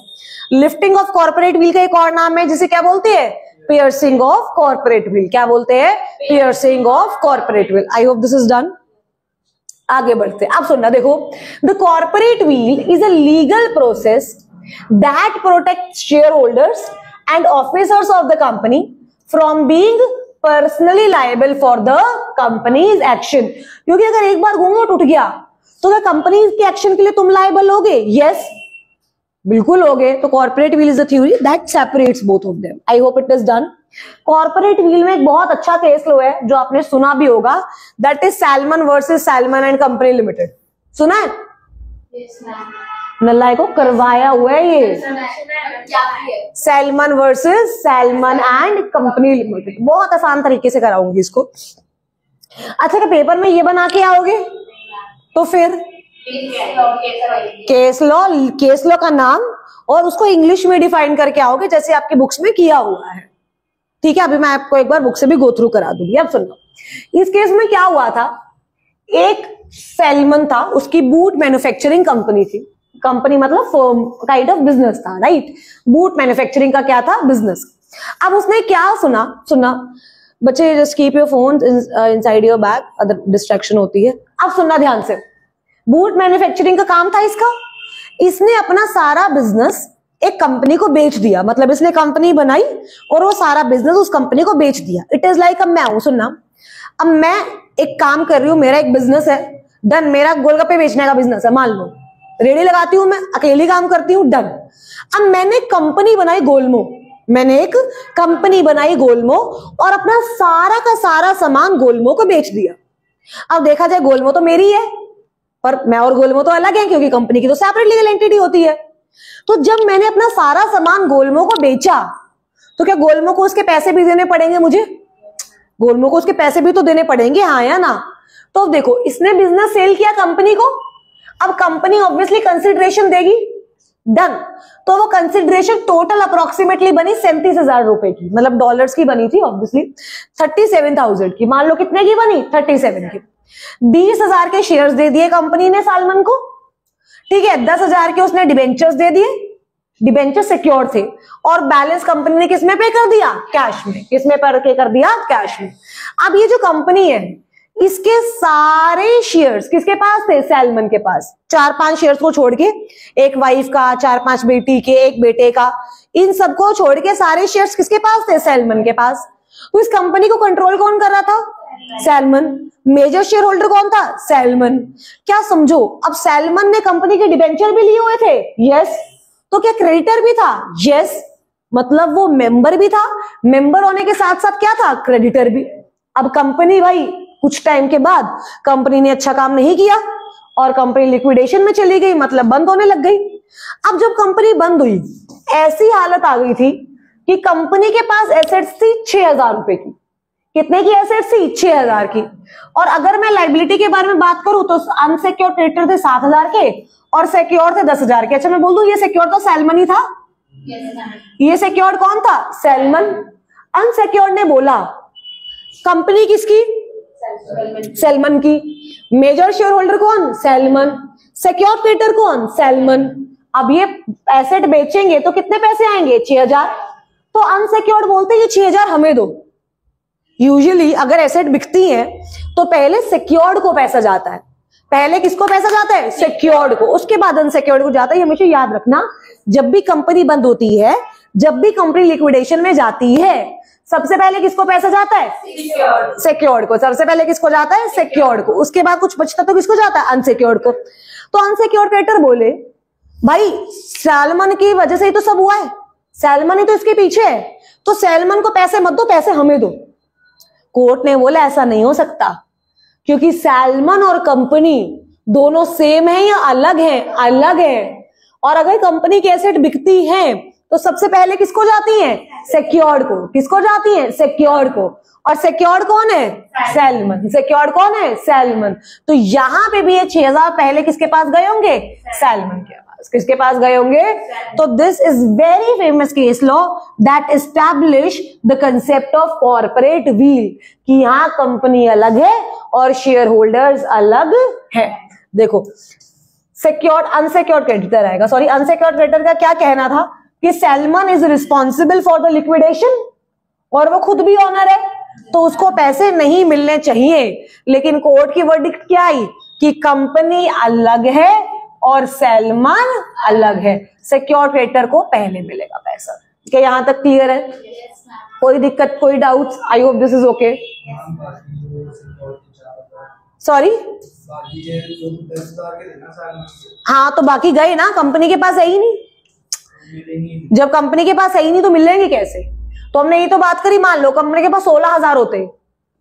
[SPEAKER 1] Lifting of corporate will का एक और नाम है जिसे क्या बोलते हैं? Piercing of corporate will. क्या बोलते हैं? Piercing of corporate will. I hope this is done. आगे बढ़ते, अब सुनना देखो, the corporate will is a legal process that protect share holders and officers of the company from being personally liable for the companies action. क्योंकि अगर एक बार घूंघट उठ गया तो क्या कंपनी के एक्शन के लिए तुम लायबल होगे? यस, बिल्कुल होगे। तो corporate will is the theory that separates both of them. I hope it is done. Corporate will में एक बहुत अच्छा केस लो है जो आपने सुना भी होगा, that is salmon versus salmon and company limited. सुना है? नल्लाई को करवाया हुआ है ये, salmon versus salmon and company limited. बहुत आसान तरीके से कराऊंगी इसको। अच्छा क्या पेपर में ये बना के आओगे? तो फिर केस लॉ का नाम और उसको इंग्लिश में डिफाइन करके आओगे जैसे आपकी बुक्स में किया हुआ है। ठीक है, अभी मैं आपको एक बार बुक से भी गो थ्रू करा दूंगी। अब सुनो, इस केस में क्या हुआ था, एक सैलमन था, उसकी बूट मैन्युफैक्चरिंग कंपनी थी। कंपनी मतलब फर्म काइंड ऑफ बिजनेस था, राइट? बूट मैन्युफैक्चरिंग का क्या था? बिजनेस। अब उसने क्या सुना बच्चे, just keep your phone inside your bag, other distraction होती है। अब सुनना ध्यान से, बूट मैन्युफैक्चरिंग का काम था इसका। इसने अपना सारा बिजनेस एक कंपनी को बेच दिया, मतलब इसने कंपनी बनाई और वो सारा बिजनेस उस कंपनी को बेच दिया। इट इज लाइक, अब मैं हूं, सुनना, अब मैं एक काम कर रही हूं, मेरा एक बिजनेस है, डन, मेरा गोलगप्पे बेचने का बिजनेस है, मान लो रेडी लगाती हूं, मैं अकेली काम करती हूं, डन। अब मैंने कंपनी बनाई गोलमो, मैंने एक कंपनी बनाई गोलमो और अपना सारा का सारा सामान गोलमो को बेच दिया। अब देखा जाए गोलमो तो मेरी है, पर मैं और गोलमो तो अलग है क्योंकि कंपनी की तो सेपरेट लीगल एंटिटी होती है। तो जब मैंने अपना सारा सामान गोलमो को बेचा तो क्या गोलमो को उसके पैसे भी देने पड़ेंगे? मुझे गोलमो को उसके पैसे भी तो देने पड़ेंगे, हाँ या ना? तो देखो, इसने बिजनेस सेल किया कंपनी को, अब कंपनी ऑब्वियसली कंसिडरेशन देगी, डन। तो वो कंसिडरेशन टोटल अप्रोक्सीमेटली बनी 37,000 रुपए की, मतलब डॉलर्स की बनी थी ऑब्वियसली, 37,000 की। मान लो कितने की बनी? 37 की। 20,000 के शेयर्स दे दिए कंपनी ने सालमन को, ठीक है। 10,000 के उसने डिबेंचर्स दे दिए, डिबेंचर सिक्योर थे, और बैलेंस कंपनी ने किसमें पे कर दिया? कैश में। किसमें पे कर दिया? कैश में। अब ये जो कंपनी है इसके सारे शेयर्स किसके पास थे? सैलमन के पास। 4-5 शेयर्स को छोड़ के, एक वाइफ का, 4-5 बेटी के, एक बेटे का, इन सबको छोड़ के सारे शेयर्स किसके पास थे? सैलमन के पास। तो इस कंपनी को कंट्रोल कौन कर रहा था? सैलमन। मेजर शेयर होल्डर कौन था? सैलमन। क्या समझो, अब सैलमन ने कंपनी के डिबेंचर भी लिए हुए थे, यस। तो क्या क्रेडिटर भी था? यस। मतलब वो मेंबर भी था, मेंबर होने के साथ साथ क्या था? क्रेडिटर भी। अब कंपनी भाई कुछ टाइम के बाद कंपनी ने अच्छा काम नहीं किया और कंपनी लिक्विडेशन में चली गई, मतलब बंद होने लग गई। अब जब कंपनी बंद हुई, ऐसी हालत आ गई थी कि कंपनी के पास एसेट्स थी 6,000 रुपए की। कितने की एसेट्स थी? 6,000 की। और अगर मैं लाइबिलिटी के बारे में बात करूं तो अनसिक्योर्ड क्रेडिटर थे 7,000 के और सिक्योर्ड थे 10,000 के। अच्छा मैं बोल दूं ये सिक्योर्ड तो सैलमन ही था। ये सिक्योर्ड कौन था? सैलमन। अनसिक्योर्ड ने बोला कंपनी किसकी? सैलमन की। मेजर शेयर होल्डर कौन? सैलमन। सिक्योर्ड क्रेडिटर कौन? सैलमन। अब ये एसेट बेचेंगे तो कितने पैसे आएंगे? 6,000। तो अनसिक्योर्ड बोलते ये 6,000 हमें दो। यूजुअली अगर एसेट बिकती है तो पहले सिक्योर्ड को पैसा जाता है। पहले किसको पैसा जाता है? सिक्योर्ड को, उसके बाद अनसिक्योर्ड को जाता है। ये हमेशा याद रखना, जब भी कंपनी बंद होती है, जब भी कंपनी लिक्विडेशन में जाती है, सबसे पहले किसको पैसा जाता है? सिक्योर्ड को। सबसे पहले किसको जाता है? सिक्योर्ड को। उसके बाद कुछ बचता तो किसको जाता है? अनसिक्योर्ड को। तो अनसिक्योर्ड क्रेडिटर बोले भाई सैलमन की वजह से ही तो सब हुआ है, सैलमन ही तो इसके पीछे है, तो सैलमन को पैसे मत दो, पैसे हमें दो। कोर्ट ने बोला ऐसा नहीं हो सकता, क्योंकि सैलमन और कंपनी दोनों सेम है या अलग है? अलग है। और अगर कंपनी की एसेट बिकती है तो सबसे पहले किसको जाती है? सिक्योर्ड को। किसको जाती है? सिक्योर्ड को। और सिक्योर्ड कौन है? सैलमन। सिक्योर्ड कौन है? सैलमन। तो यहां पे भी ये 6,000 पहले किसके पास गए होंगे? सैलमन के पास। किसके पास गए होंगे? तो this is very famous case law that establish the concept of corporate wheel, कि यहां कंपनी अलग है और शेयर होल्डर्स अलग है। देखो सिक्योर्ड अनसिक्योर्ड क्रेडिटर आएगा, सॉरी अनसिक्योर्ड क्रेडिटर का क्या कहना था कि salmon is responsible for the liquidation और वो खुद भी ऑनर है, तो उसको पैसे नहीं मिलने चाहिए। लेकिन कोर्ट की वर्डिक्ट क्या आई कि कंपनी अलग है और सैलमन अलग है, सिक्योर्ड क्रेडिटर को पहले मिलेगा पैसा। क्या यहां तक क्लियर है? कोई दिक्कत, कोई doubts? I hope this is okay. Sorry, हाँ तो बाकी गए ना, कंपनी के पास है ही नहीं। जब कंपनी के पास है ही नहीं तो मिलेंगे कैसे? तो हमने ये तो बात करी, मान लो कंपनी के पास 16,000 होते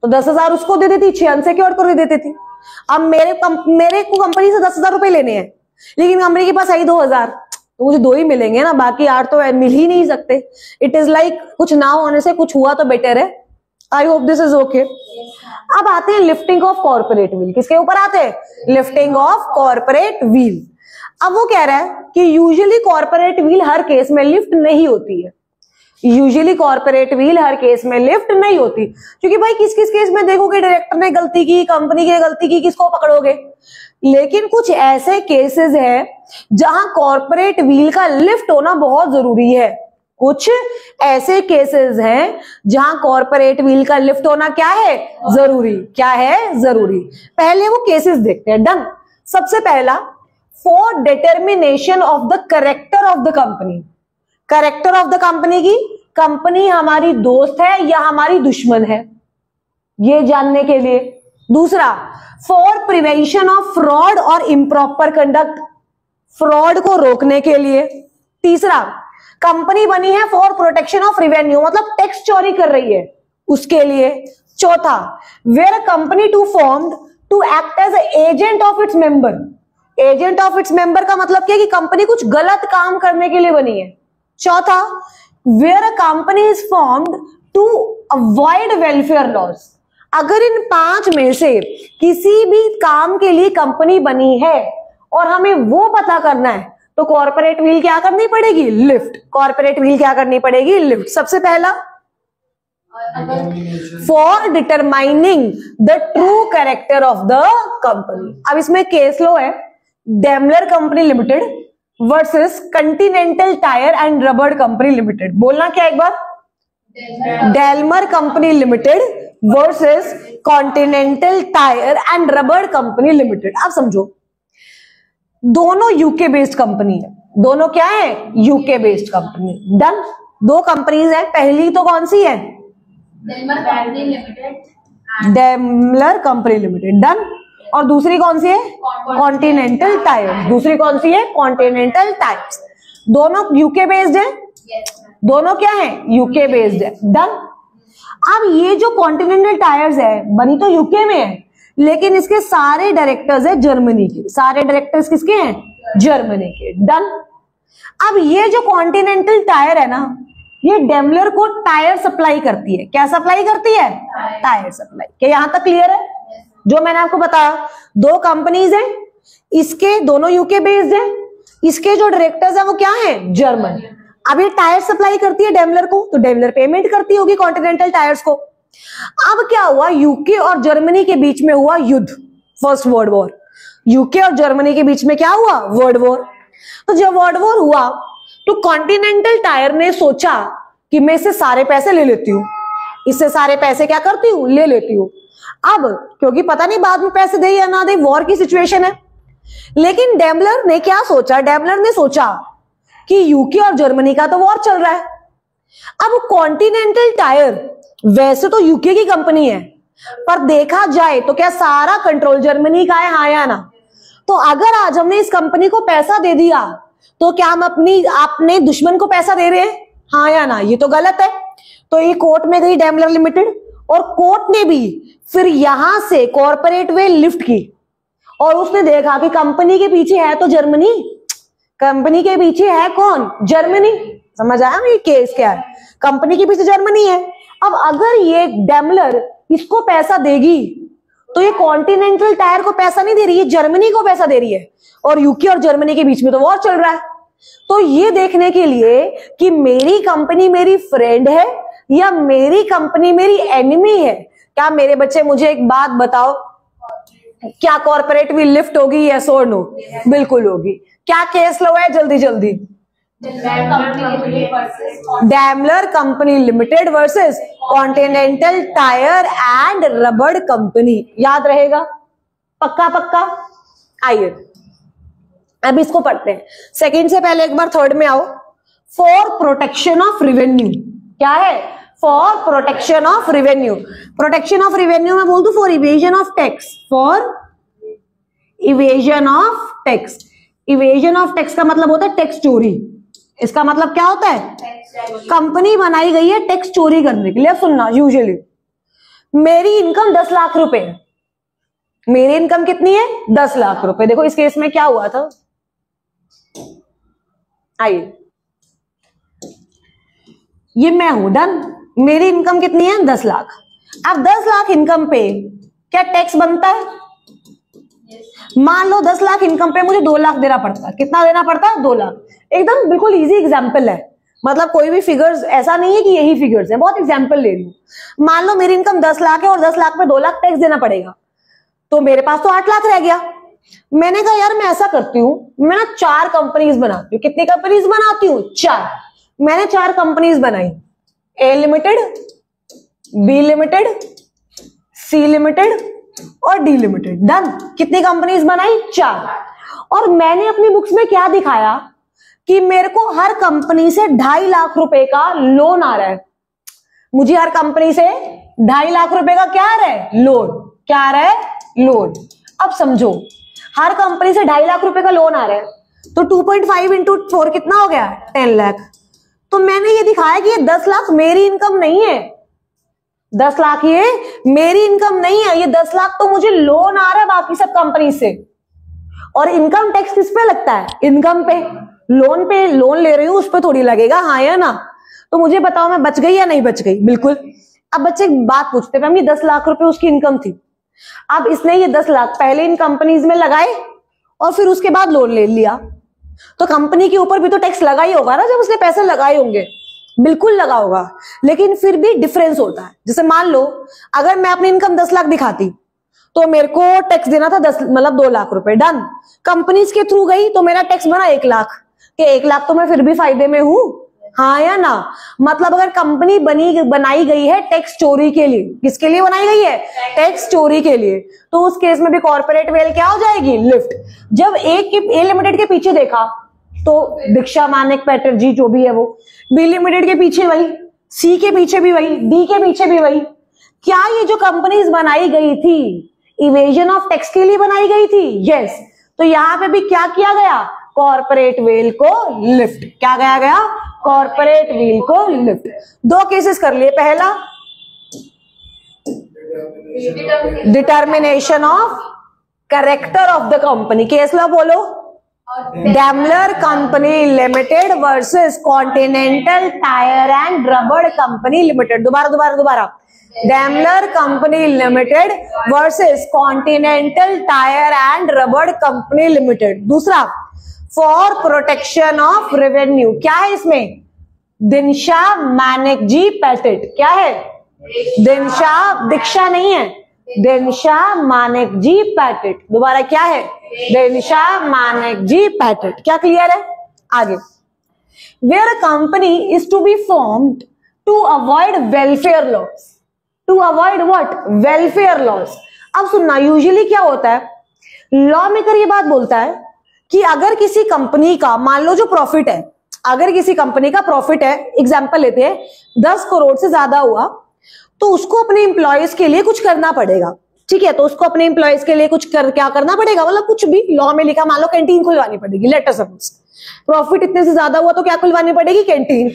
[SPEAKER 1] तो 10,000 उसको दे देती, 6 अनसिक्योर्ड को दे देती थी। अब मेरे को कंपनी से 10,000 रुपए लेने हैं, लेकिन कंपनी के पास है ही 2,000, तो मुझे 2 ही मिलेंगे ना, बाकी 8 तो मिल ही नहीं सकते। इट इज लाइक कुछ ना होने से कुछ हुआ तो बेटर है। I hope this is okay. अब आते हैं लिफ्टिंग ऑफ कॉर्पोरेट व्हील। किसके ऊपर आते हैं? Lifting of corporate wheel. अब वो कह रहा है कि यूजुअली कॉर्पोरेट व्हील हर केस में लिफ्ट नहीं होती है। यूजुअली कॉर्पोरेट व्हील हर केस में लिफ्ट नहीं होती, क्योंकि भाई किस किस केस में देखोगे डायरेक्टर ने गलती की, कंपनी ने गलती की, किसको पकड़ोगे? लेकिन कुछ ऐसे केसेस हैं जहां कॉर्पोरेट व्हील का लिफ्ट होना बहुत जरूरी है। कुछ ऐसे केसेस हैं जहां कॉर्पोरेट व्हील का लिफ्ट होना क्या है? जरूरी। क्या है? जरूरी। पहले वो केसेस देखते हैं। डन। सबसे पहला, for determination of the character of the company. Character of the company की, कंपनी हमारी दोस्त है या हमारी दुश्मन है, ये जानने के लिए। दूसरा, फॉर प्रिवेंशन ऑफ फ्रॉड और इम्प्रॉपर कंडक्ट, फ्रॉड को रोकने के लिए। तीसरा, कंपनी बनी है फॉर प्रोटेक्शन ऑफ रेवेन्यू, मतलब टैक्स चोरी कर रही है उसके लिए। चौथा, where company to formed to act as agent of its member. Agent of its member का मतलब क्या है कि कंपनी कुछ गलत काम करने के लिए बनी है। चौथा, where a company is formed to avoid welfare loss. अगर इन 5 में से किसी भी काम के लिए कंपनी बनी है और हमें वो पता करना है, तो कॉर्पोरेट व्हील क्या करनी पड़ेगी? लिफ्ट। कॉर्पोरेट व्हील क्या करनी पड़ेगी? लिफ्ट। सबसे पहला, for determining the true character of the company. अब इसमें केस लो है Daimler company limited versus continental tyre and rubber company limited. बोलना क्या एक बार? Daimler company limited versus continental tyre and rubber company limited. अब समझो, दोनों यूके बेस्ड कंपनी है, दोनों क्या है, यूके बेस्ड कंपनी। डन। दो कंपनीज है, पहली तो कौन सी है, डेमलर कंपनी लिमिटेड। डन। और दूसरी कौन सी है, कॉन्टिनेंटल टायर। दूसरी कौन सी है, कॉन्टिनेंटल टायर्स। दोनों यूके बेस्ड है, दोनों क्या है, यूके बेस्ड है। डन। अब ये जो कॉन्टिनेंटल टायर्स है बनी तो यूके में है, लेकिन इसके सारे डायरेक्टर्स है जर्मनी के। सारे डायरेक्टर्स किसके हैं, जर्मनी के। डन। अब ये जो कॉन्टिनेंटल टायर है ना, ये डेमलर को टायर सप्लाई करती है। क्या सप्लाई करती है, टायर सप्लाई। क्या यहां तक क्लियर है? जो मैंने आपको बताया, दो कंपनीज हैं, इसके दोनों यूके बेस्ड हैं, इसके जो डायरेक्टर्स हैं वो क्या हैं, जर्मन। अब ये टायर सप्लाई करती है डेमलर को, तो डेमलर पेमेंट करती होगी कॉन्टिनेंटल टायर्स को। अब क्या हुआ, यूके और जर्मनी के बीच में हुआ युद्ध, फर्स्ट वर्ल्ड वॉर। यूके और जर्मनी के बीच में क्या हुआ, वर्ल्ड वॉर। तो जब वर्ल्ड वॉर हुआ तो कॉन्टिनेंटल टायर ने सोचा कि मैं इससे सारे पैसे ले लेती हूँ, इससे सारे पैसे क्या करती हूँ, ले लेती हूँ। अब क्योंकि पता नहीं बाद में पैसे दे या ना दे, वॉर की सिचुएशन है। लेकिन डेमलर ने क्या सोचा, डेमलर ने सोचा कि यूके और जर्मनी का तो वॉर चल रहा है। अब कॉन्टिनेंटल टायर वैसे तो यूके की कंपनी है, पर देखा जाए तो क्या सारा कंट्रोल जर्मनी का है, हाँ या ना? तो अगर आज हमने इस कंपनी को पैसा दे दिया तो क्या हम अपने दुश्मन को पैसा दे रहे हैं, हाँ या ना? ये तो गलत है। तो ये कोर्ट में गई डेमलर लिमिटेड, और कोर्ट ने भी फिर यहां से कॉर्पोरेट वे लिफ्ट की, और उसने देखा कि कंपनी के पीछे है तो जर्मनी, कंपनी के पीछे है कौन, जर्मनी। समझ आया ये केस क्या है, कंपनी के पीछे जर्मनी है। अब अगर ये डेमलर इसको पैसा देगी तो ये कॉन्टिनेंटल टायर को पैसा नहीं दे रही है, जर्मनी को पैसा दे रही है, और यूके और जर्मनी के बीच में तो वॉर चल रहा है। तो ये देखने के लिए कि मेरी कंपनी मेरी फ्रेंड है या मेरी कंपनी मेरी एनिमी है, क्या मेरे बच्चे मुझे एक बात बताओ, क्या कॉर्पोरेट भी लिफ्ट होगी, यस और नो? बिल्कुल होगी। क्या केस लो है, जल्दी जल्दी, Daimler company limited versus continental tyre and rubber company. याद रहेगा, पक्का पक्का। आइए अब इसको पढ़ते हैं। सेकंड से पहले एक बार थर्ड में आओ। फॉर प्रोटेक्शन ऑफ रेवेन्यू, क्या है, for protection of revenue. Protection of revenue में बोल दू for evasion of tax, for evasion of tax. Evasion of tax का मतलब होता है टैक्स चोरी। इसका मतलब क्या होता है, कंपनी बनाई गई है टैक्स चोरी करने के लिए। सुनना, यूजुअली मेरी इनकम 10 लाख रुपए है, मेरी इनकम कितनी है, 10 लाख रुपए। देखो इस केस में क्या हुआ था, आइए, ये मैं हूं, डन। मेरी इनकम कितनी है, 10 लाख। अब 10 लाख इनकम पे क्या टैक्स बनता है? मान लो 10 लाख इनकम पे मुझे 2 लाख देना पड़ता है। कितना देना पड़ता है, 2 लाख। एकदम बिल्कुल इजी एग्जांपल है, मतलब कोई भी फिगर्स ऐसा नहीं है कि यही फिगर्स है, बहुत एग्जांपल ले रही हूं। मान लो मेरी इनकम 10 लाख है और 10 लाख पे 2 लाख टैक्स देना पड़ेगा, तो मेरे पास तो 8 लाख रह गया। मैंने कहा यार मैं ऐसा करती हूं, मैं ना 4 कंपनीज बनाती हूँ। कितनी कंपनीज बनाती हूँ, 4। मैंने 4 कंपनीज बनाई, A limited, B limited, C limited और डी लिमिटेड। डन। कितनी कंपनीज बनाई, 4। और मैंने अपनी बुक्स में क्या दिखाया कि मेरे को हर कंपनी से 2.5 लाख रुपए का लोन आ रहा है। मुझे हर कंपनी से 2.5 लाख रुपए का क्या आ रहा है, लोन। क्या आ रहा है, लोन। अब समझो, हर कंपनी से 2.5 लाख रुपए का लोन आ रहा है, तो 2.5 इंटू 4 कितना हो गया, 10 लाख। तो मैंने ये दिखाया कि ये 10 लाख मेरी इनकम नहीं है, 10 लाख ये मेरी इनकम नहीं है, ये 10 लाख तो मुझे लोन आ रहा है बाकी सब कंपनी से। और इनकम टैक्स किस पे लगता है, इनकम पे। लोन पे, लोन ले रही हूं उस पे थोड़ी लगेगा, हाँ या ना? तो मुझे बताओ मैं बच गई या नहीं बच गई, बिल्कुल। अब बच्चे एक बात पूछते हैं, 10 लाख रुपए उसकी इनकम थी। अब इसने ये 10 लाख पहले इन कंपनीज में लगाए और फिर उसके बाद लोन ले लिया, तो कंपनी के ऊपर भी तो टैक्स लगा ही होगा ना जब उसने पैसे लगाए होंगे, बिल्कुल लगा होगा। लेकिन फिर भी डिफरेंस होता है। जैसे मान लो अगर मैं अपनी इनकम 10 लाख दिखाती तो मेरे को टैक्स देना था 2 लाख रुपए। डन। कंपनीज के थ्रू गई तो मेरा टैक्स बना 1 लाख, कि 1 लाख तो मैं फिर भी फायदे में हूं, हाँ या ना? मतलब अगर कंपनी बनाई गई है टैक्स चोरी के लिए, किसके लिए बनाई गई है? टैक्स चोरी के लिए, तो उस केस में भी कॉर्पोरेट वेल क्या हो जाएगी? लिफ्ट। जब ए लिमिटेड के पीछे देखा तो दीक्षा मानिक पैटर्जी जो भी है वो, बी लिमिटेड के पीछे वही, सी के पीछे भी वही, डी के पीछे भी वही। क्या ये जो कंपनीज बनाई गई थी इवेजन ऑफ टैक्स के लिए बनाई गई थी? यस। तो यहां पे भी क्या किया गया? कॉर्पोरेट वेल को लिफ्ट। क्या गया गया? कॉर्पोरेट वेल को लिफ्ट। दो केसेस कर लिए। पहला determination of character of the company, case law बोलो। Daimler company limited versus continental tyre and rubber company limited. दोबारा Daimler company limited versus continental tyre and rubber company limited. दूसरा for protection of revenue, क्या है इसमें? Dinshaw Maneckji patent. क्या है? दीक्षा नहीं है, दिनशा मानेकजी पैटेंट। दोबारा क्या है? दिनशा मानेकजी पैटेंट। क्या क्लियर है? आगे, where a company is to be formed to avoid welfare loss. To avoid what? Welfare loss. अब सुनना, यूजुअली क्या होता है, लॉ मेकर ये बात बोलता है कि अगर किसी कंपनी का, मान लो जो प्रॉफिट है, अगर किसी कंपनी का प्रॉफिट है, एग्जांपल लेते हैं 10 करोड़ से ज्यादा हुआ, तो उसको अपने एम्प्लॉयज के लिए कुछ करना पड़ेगा। ठीक है, तो उसको अपने एम्प्लॉयज के लिए क्या करना पड़ेगा? मतलब कुछ भी लॉ में लिखा, मान लो कैंटीन खुलवानी पड़ेगी। लेट अस सपोज प्रॉफिट इतने से ज्यादा हुआ तो क्या खुलवानी पड़ेगी? कैंटीन।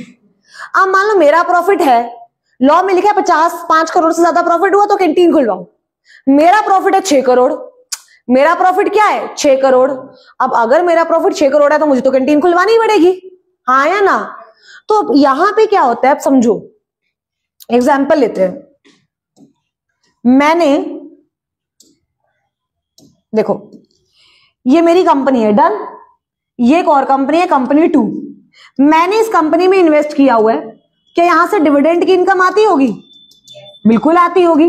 [SPEAKER 1] अब मान लो मेरा प्रॉफिट है, लॉ में लिखा है 5 करोड़ से ज्यादा प्रॉफिट हुआ तो कैंटीन खुलवाओ। मेरा प्रॉफिट है 6 करोड़। मेरा प्रॉफिट क्या है? 6 करोड़। अब अगर मेरा प्रॉफिट 6 करोड़ है तो मुझे तो कैंटीन खुलवानी ही पड़ेगी, हाँ या ना? तो यहां पे क्या होता है, अब समझो, एग्जाम्पल लेते हैं। मैंने, देखो ये मेरी कंपनी है, डन। ये एक और कंपनी है, कंपनी 2। मैंने इस कंपनी में इन्वेस्ट किया हुआ है। क्या यहां से डिविडेंड की इनकम आती होगी? बिल्कुल आती होगी,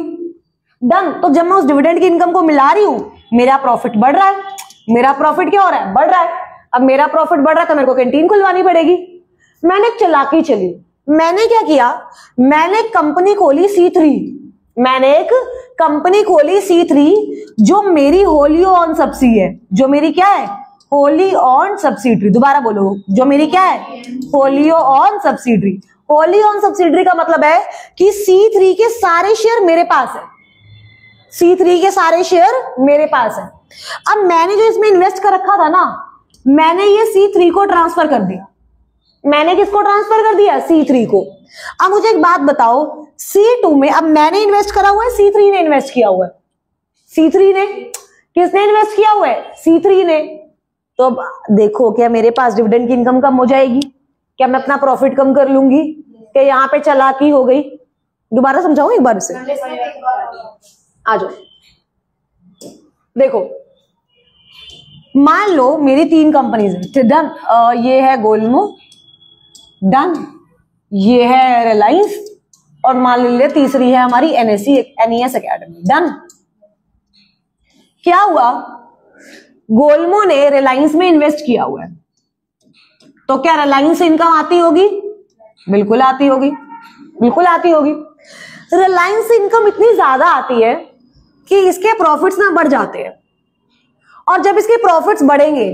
[SPEAKER 1] डन। तो जब मैं उस डिविडेंड की इनकम को मिला रही हूं, मेरा प्रॉफिट बढ़ रहा है। मेरा प्रॉफिट क्या हो रहा है? बढ़ रहा है। अब मेरा प्रॉफिट बढ़ रहा है तो मेरे को कैंटीन खुलवानी पड़ेगी। मैंने एक चालाकी चली, मैंने क्या किया, मैंने एक कंपनी खोली C3। मैंने एक कंपनी खोली C3 जो मेरी होली ऑन सब्सिडी है। जो मेरी क्या है? Wholly owned subsidy. दोबारा बोलो, जो मेरी क्या है? Wholly owned subsidy. Wholly owned subsidy का मतलब है कि C3 के सारे शेयर मेरे पास है। C3 के सारे शेयर मेरे पास है। अब मैंने जो इसमें इन्वेस्ट कर रखा था ना, मैंने ये C3 को ट्रांसफर कर दिया। मैंने किसको ट्रांसफर कर दिया? C3 को। अब मुझे एक बात बताओ, C2 में अब मैंने इन्वेस्ट करा हुआ है, C3 ने इन्वेस्ट किया हुआ है। C3 ने, किसने इन्वेस्ट किया हुआ है? C3 ने। तो अब देखो, क्या मेरे पास डिविडेंड की इनकम कम हो जाएगी? क्या मैं अपना प्रॉफिट कम कर लूंगी? क्या यहां पे चालाकी हो गई? दोबारा समझाऊं एक बार से, आ जाओ। देखो, मान लो मेरी 3 कंपनीज है, डन। ये है गोलमो, डन। ये है रिलायंस, और मान लीजिए तीसरी है हमारी NES एकेडमी, डन। क्या हुआ, गोलमो ने रिलायंस में इन्वेस्ट किया हुआ है, तो क्या रिलायंस से इनकम आती होगी? बिल्कुल आती होगी, बिल्कुल आती होगी। रिलायंस से इनकम इतनी ज्यादा आती है कि इसके प्रॉफिट्स ना बढ़ जाते हैं, और जब इसके प्रॉफिट्स बढ़ेंगे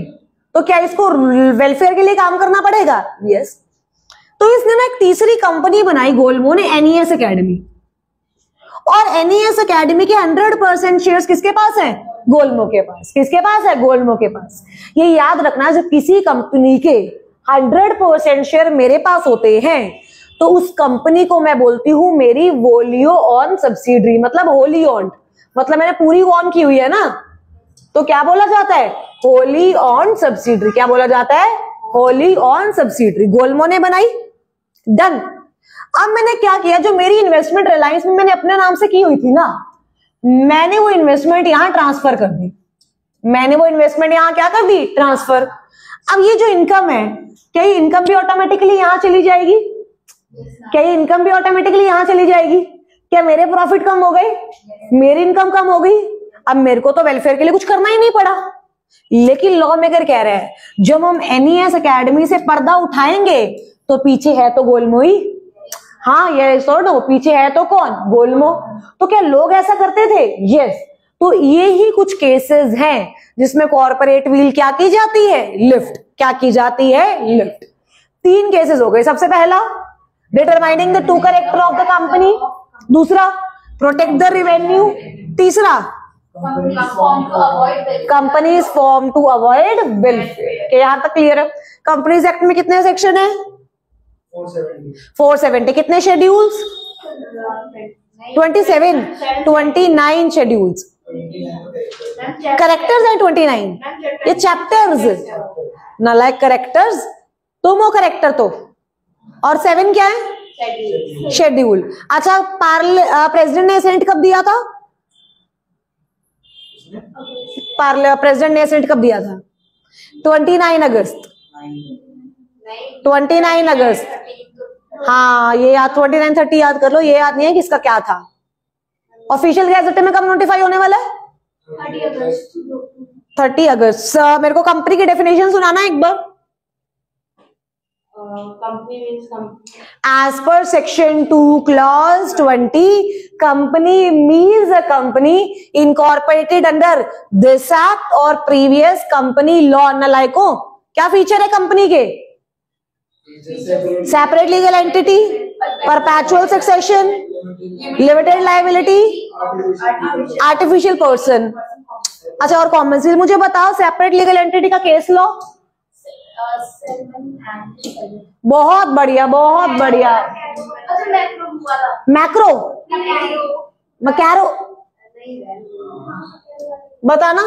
[SPEAKER 1] तो क्या इसको वेलफेयर के लिए काम करना पड़ेगा? यस। तो इसने ना एक तीसरी कंपनी बनाई गोलमो ने, NES एकेडमी। और NES एकेडमी के 100% शेयर्स किसके पास है? गोलमो के पास। किसके पास है? गोलमो के पास। ये याद रखना, जब किसी कंपनी के 100% शेयर मेरे पास होते हैं तो उस कंपनी को मैं बोलती हूं मेरी वोलियो ऑन सब्सिडरी, मतलब होली ऑन, मतलब मैंने पूरी ऑन की हुई है ना, तो क्या बोला जाता है? Wholly owned subsidiary. क्या बोला जाता है? Wholly owned subsidiary. गोलमो ने बनाई, डन। अब मैंने क्या किया, जो मेरी इन्वेस्टमेंट रिलायंस में मैंने अपने नाम से की हुई थी ना, मैंने वो इन्वेस्टमेंट यहां ट्रांसफर कर दी। मैंने वो इन्वेस्टमेंट यहां क्या कर दी? ट्रांसफर। अब ये जो इनकम है, क्या ये इनकम भी ऑटोमेटिकली यहां चली जाएगी? क्या ये इनकम भी ऑटोमेटिकली यहां चली जाएगी? क्या मेरे प्रॉफिट कम हो गए? मेरी इनकम कम हो गई। अब मेरे को तो वेलफेयर के लिए कुछ करना ही नहीं पड़ा। लेकिन लॉ मेकर कह रहे हैं जब हम NES एकेडमी से पर्दा उठाएंगे तो पीछे है तो गोलमोई, हाँ ये नो, पीछे है तो कौन, गोलमो। तो क्या लोग ऐसा करते थे? यस। तो ये ही कुछ केसेस हैं जिसमें कॉर्पोरेट व्हील क्या की जाती है, लिफ्ट, क्या की जाती है, लिफ्ट। 3 केसेस हो गए। सबसे पहला determining the true character of the company, दूसरा प्रोटेक्ट द रेवेन्यू, तीसरा companies form to avoid welfare. यहां तक क्लियर है? कंपनीज एक्ट में कितने सेक्शन है? 470। कितने शेड्यूल्स? 27, 29 शेड्यूल्स। करेक्टर्स है 29, ये चैप्टर्स। नालायक करेक्टर्स, तुम हो करेक्टर तो। और 7 क्या है? शेड्यूल। अच्छा, प्रेसिडेंट ने असेंट कब दिया था? प्रेसिडेंट ने असेंट कब दिया था? 29 अगस्त। 29 अगस्त। हाँ ये याद, 29, 30 याद कर लो, ये याद नहीं है किसका क्या था। ऑफिशियल गैजेट में कब नोटिफाई होने वाला है? 30 अगस्त। मेरे को कंपनी की डेफिनेशन सुनाना एक बार। As per section 2 clause 20, company means a company incorporated under this act or previous company law। नालायकों, क्या फीचर है कंपनी के? Separate legal entity, perpetual succession, limited liability, artificial person. अच्छा, और कॉमन सील। मुझे बताओ सेपरेट लीगल एंटिटी का case law. बहुत बढ़िया, बहुत बढ़िया। मैक्रो, मैक्रो बताना।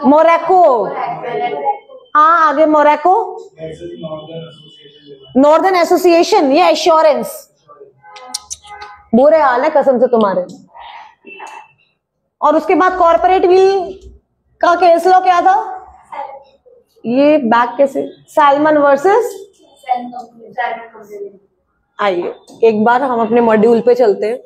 [SPEAKER 1] मोरक्को, हाँ आगे मोरक्को। नॉर्दर्न एसोसिएशन, ये एश्योरेंस। बुरे हाल है कसम से तुम्हारे। और उसके बाद कॉर्पोरेट व्हील का केस लॉ क्या था? ये बैक कैसे? Salmon versus. आइए एक बार हम अपने मॉड्यूल पे चलते हैं।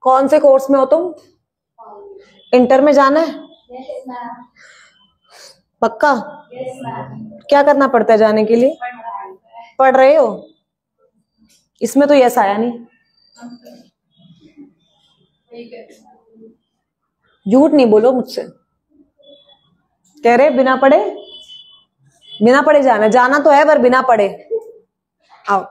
[SPEAKER 1] कौन से कोर्स में हो तुम? इंटर में जाना है? पक्का? क्या करना पड़ता है जाने के लिए? पढ़ रहे हो? इसमें तो यस आया नहीं। झूठ नहीं बोलो मुझसे। कह रहे बिना पढ़े? बिना पढ़े जाना? जाना तो है पर बिना पढ़े। आओ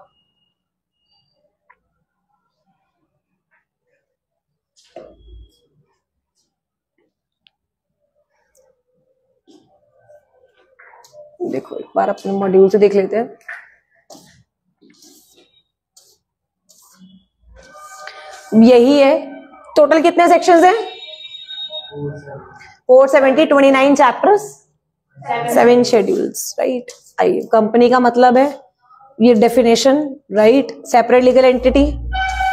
[SPEAKER 1] देखो, एक बार अपने मॉड्यूल से देख लेते हैं। यही है। टोटल कितने सेक्शंस हैं? 470, 29 चैप्टर्स, 7 शेड्यूल्स, राइट। आइए, कंपनी का मतलब है ये definition, right. Separate legal entity,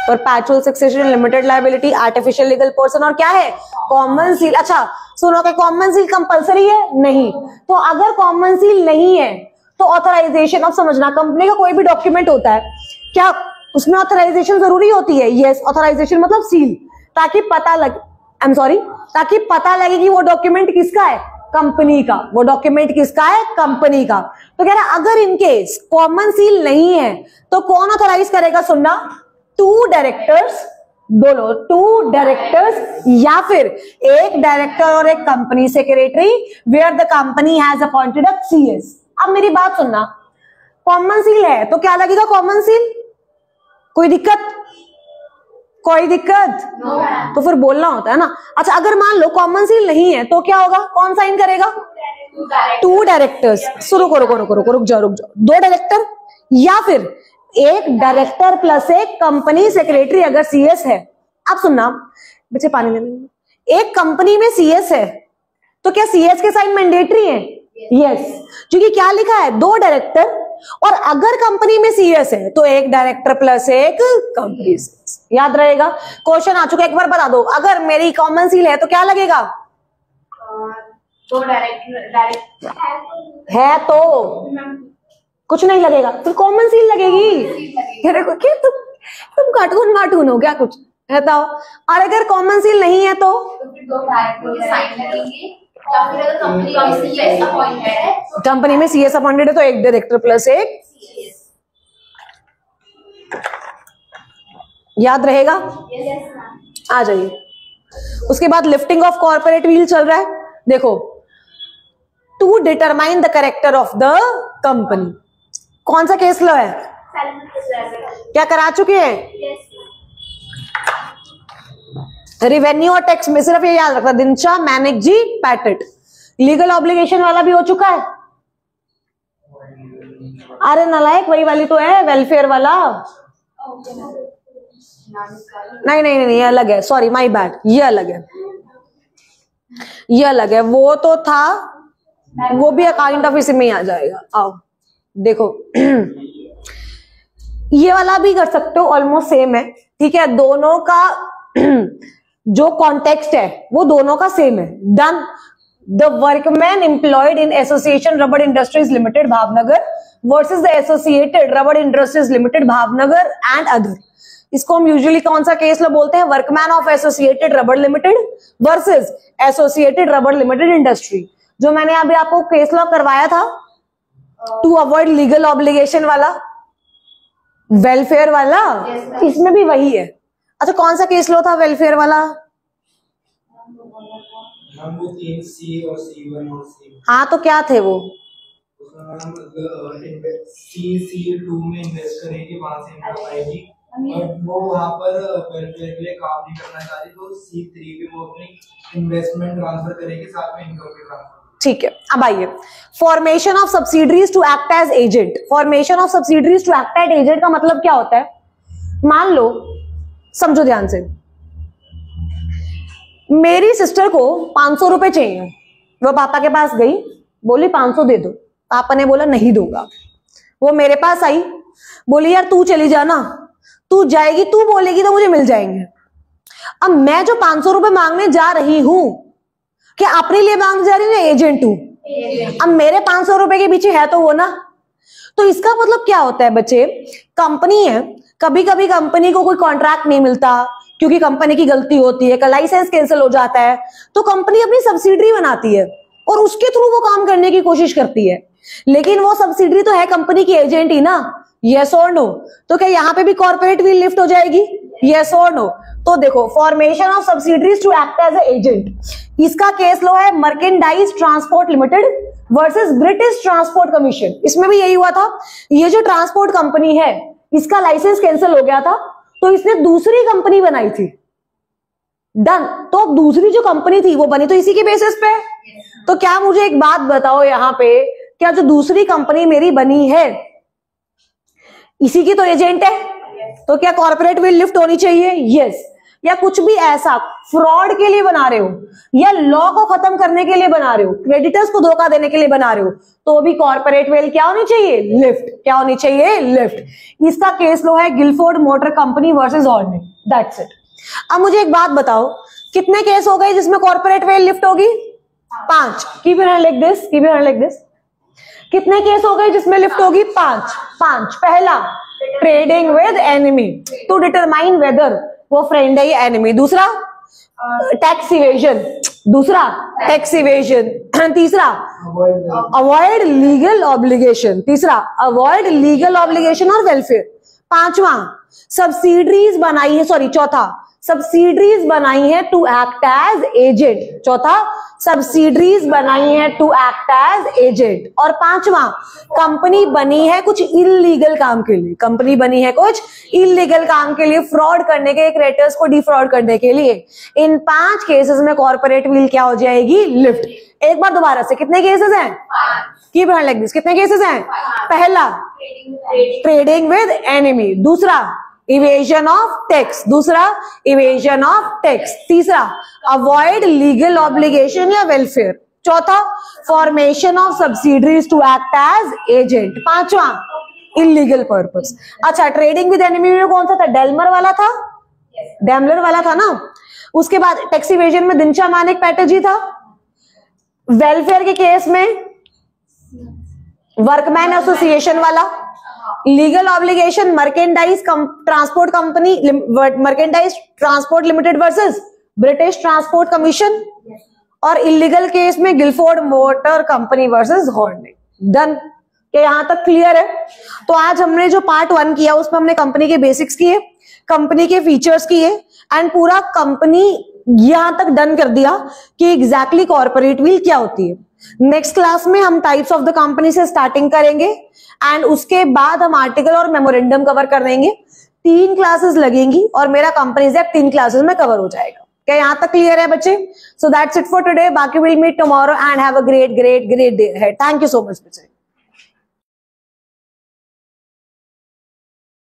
[SPEAKER 1] perpetual succession, limited liability, artificial legal person, और क्या है? Common seal. अच्छा सुनो, क्या कॉमन सील कंपलसरी है? नहीं। तो अगर कॉमन सील नहीं है तो ऑथराइजेशन, अब समझना, कंपनी का कोई भी डॉक्यूमेंट होता है, क्या उसमें ऑथराइजेशन जरूरी होती है? यस। ऑथराइजेशन मतलब सील, ताकि पता लगे, आई एम सॉरी, ताकि पता लगे कि वो डॉक्यूमेंट किसका है? कंपनी का। वो डॉक्यूमेंट किसका है? कंपनी का। तो कह रहा अगर इनकेस कॉमन सील नहीं है तो कौन ऑथराइज करेगा? सुनना, 2 डायरेक्टर्स, बोलो 2 डायरेक्टर्स, या फिर एक डायरेक्टर और एक company secretary, where the company has appointed a CS. अब मेरी बात सुनना, कॉमन सील है तो क्या लगेगा? Common seal. कोई दिक्कत? कोई दिक्कत? तो फिर बोलना होता है ना। अच्छा अगर मान लो कॉमन सील नहीं है तो क्या होगा? कौन साइन करेगा? 2 डायरेक्टर्स। रुक जाओ। 2 डायरेक्टर या फिर एक डायरेक्टर प्लस एक कंपनी सेक्रेटरी अगर सीएस है। अब सुनना बच्चे, पानी देने। एक कंपनी में सीएस है तो क्या सीएस के साइन मैंडेटरी है? यस, क्योंकि क्या लिखा है, 2 डायरेक्टर, और अगर कंपनी में सीएस है तो एक डायरेक्टर प्लस एक कंपनी सीएस। याद रहेगा, क्वेश्चन आ चुका है, एक बार बता दो, अगर मेरी कॉमन सील है तो क्या लगेगा,
[SPEAKER 2] 2 डायरेक्टर
[SPEAKER 1] है तो कुछ नहीं लगेगा, तो कॉमन सील लगेगी। क्या तुम कार्टून हो क्या, कुछ बताओ। और अगर कॉमन सील नहीं है तो
[SPEAKER 2] फिर 2 डायरेक्टर के साइन लगेंगे, या फिर अगर कंपनी में सीएस अपॉइंटेड है,
[SPEAKER 1] कंपनी में सीएस अपॉइंटेड है तो एक डायरेक्टर प्लस एक, याद रहेगा। आ जाइए, उसके बाद लिफ्टिंग ऑफ कॉर्पोरेट व्हील चल रहा है। देखो, to determine the character of the company, कौन सा केस लॉ है, क्या करा चुके हैं, रेवेन्यू और टैक्स में, सिर्फ ये याद रखना, दिनशा, मैनेक जी, पैटेट। लीगल ऑब्लिगेशन वाला भी हो चुका है, अरे नालायक, वही वाली तो है, वेलफेयर वाला। नहीं नहीं नहीं, ये अलग है, सॉरी माय बैड, ये अलग है, ये अलग है, वो तो था, वो भी अकाउंट ऑफ इसी में ही आ जाएगा। आओ देखो, ये वाला भी कर सकते हो, ऑलमोस्ट सेम है, ठीक है, दोनों का जो कॉन्टेक्स्ट है वो दोनों का सेम है। Done, the workman employed in association rubber industries limited Bhavnagar versus the associated rubber industries limited Bhavnagar and other. इसको हम यूजुअली कौन सा केस लो बोलते हैं, workman of associated rubber limited versus associated rubber limited industry. जो मैंने अभी आपको केस लॉ करवाया था टू अवॉइड लीगल ऑब्लिगेशन वाला, वेलफेयर वाला, इसमें भी वही है। अच्छा, कौन सा केस लॉ था वेलफेयर वाला, हाँ तो क्या थे वो,
[SPEAKER 3] C2 में इन्वेस्ट करेगी, वहां से इनकम आएगी, और वो वहां पर वेलफेयर के लिए काम नहीं करना चाहती, तो C3 पे वो अपनी इन्वेस्टमेंट ट्रांसफर करेगी, साथ में इनकम भी ट्रांसफर।
[SPEAKER 1] ठीक है, अब आइए, formation of subsidiaries to act as agent. Formation of subsidiaries to act as agent का मतलब क्या होता है, मान लो, समझो ध्यान से, मेरी सिस्टर को 500 रुपए चाहिए, वो पापा के पास गई, बोली 500 दे दो, पापा ने बोला नहीं दूंगा, वो मेरे पास आई, बोली यार तू चली जाना, तू जाएगी, तू बोलेगी तो मुझे मिल जाएंगे। अब मैं जो 500 रुपए मांगने जा रही हूं, क्या अपने लिए मांगने जा रही हूं या एजेंट हूं, अब मेरे 500 रुपए के पीछे है तो वो ना। तो इसका मतलब क्या होता है बच्चे, कंपनी है, कभी कभी कंपनी को कोई कॉन्ट्रैक्ट नहीं मिलता क्योंकि कंपनी की गलती होती है, लाइसेंस कैंसिल हो जाता है, तो कंपनी अपनी सब्सिडरी बनाती है और उसके थ्रू वो काम करने की कोशिश करती है, लेकिन वो सब्सिडरी तो है कंपनी की एजेंट ही ना, यस और नो। तो क्या यहाँ पे भी कॉर्पोरेट व्हील लिफ्ट हो जाएगी, यस और नो। तो देखो, formation of subsidiaries to act as agent, इसका केस लो है merchandise transport limited versus British transport commission. इसमें भी यही हुआ था, ये जो ट्रांसपोर्ट कंपनी है इसका लाइसेंस कैंसिल हो गया था, तो इसने दूसरी कंपनी बनाई थी। डन, तो अब दूसरी जो कंपनी थी वो बनी तो इसी के बेसिस पे। तो क्या मुझे एक बात बताओ, यहाँ पे क्या जो दूसरी कंपनी मेरी बनी है इसी की तो एजेंट है, तो क्या कॉर्पोरेट व्हील लिफ्ट होनी चाहिए, यस। या कुछ भी ऐसा फ्रॉड के लिए बना रहे हो या लॉ को खत्म करने के लिए बना रहे हो, क्रेडिटर्स को धोखा देने के लिए बना रहे हो, तो भी कॉर्पोरेट व्हील क्या होनी चाहिए, लिफ्ट। क्या होनी चाहिए, लिफ्ट। इसका केस लो है Gilford motor company versus ordinary, that's it. अब मुझे एक बात बताओ, कितने केस हो गए जिसमें कॉर्पोरेट व्हील लिफ्ट होगी, 5। Keep your hand like this, keep your hand like this. कितने केस हो गए जिसमें लिफ्ट होगी, 5। पहला, trading with enemy to determine whether वो फ्रेंड है या एनिमी। दूसरा, टैक्स इवेजन। दूसरा, टैक्स इवेजन। तीसरा, अवॉइड लीगल ऑब्लिगेशन। तीसरा, अवॉइड लीगल ऑब्लिगेशन और वेलफेयर। 5वां, सब्सिडरीज बनाई है, सॉरी चौथा, सब्सिडरीज बनाई है टू एक्ट एज एजेंट। चौथा, सब्सिडरीज बनाई है टू एक्ट एज एजेंट। और 5वां, कंपनी बनी है कुछ इलीगल काम के लिए। कंपनी बनी है कुछ इलीगल काम के लिए, फ्रॉड करने के, क्रेडिटर्स को डिफ्रॉड करने के लिए। इन 5 केसेस में कॉर्पोरेट व्हील क्या हो जाएगी, लिफ्ट। एक बार दोबारा से, कितने केसेस हैं, कीप हैंड लाइक दिस, कितने केसेस हैं। पहला, ट्रेडिंग विद एनिमी। दूसरा, इवेजन ऑफ टैक्स। दूसरा, इवेजन ऑफ टैक्स। तीसरा, अवॉइड लीगल ऑब्लिगेशन या वेलफेयर। चौथा, formation of subsidiaries to act as agent. पांचवा, इलीगल पर्पस। अच्छा, ट्रेडिंग विद एनिमी में कौन सा था? डेलमर वाला था, डेमलर वाला था ना। उसके बाद टैक्स इवेजन में दिनशा मानेक पैटर्जी था। वेलफेयर के केस में वर्कमैन एसोसिएशन वाला। Legal obligation merchandise transport company, merchandise transport limited versus British transport commission. और इलीगल केस में Gilford motor company versus Horne. Done, के यहां तक क्लियर है? तो आज हमने जो पार्ट 1 किया उसमें हमने कंपनी के बेसिक्स किए, कंपनी के फीचर्स किए एंड पूरा कंपनी यहां तक डन कर दिया कि एग्जैक्टली कॉर्पोरेट व्हील क्या होती है। नेक्स्ट क्लास में हम टाइप्स ऑफ द कंपनी से स्टार्टिंग करेंगे एंड उसके बाद हम आर्टिकल और मेमोरेंडम कवर कर देंगे। 3 क्लासेस लगेंगी और मेरा कंपनीज एक्ट 3 क्लासेस में कवर हो जाएगा। क्या यहां तक क्लियर है बच्चे? So that's it for today. बाकी will meet tomorrow and have a great day ahead. Thank you so much बच्चे।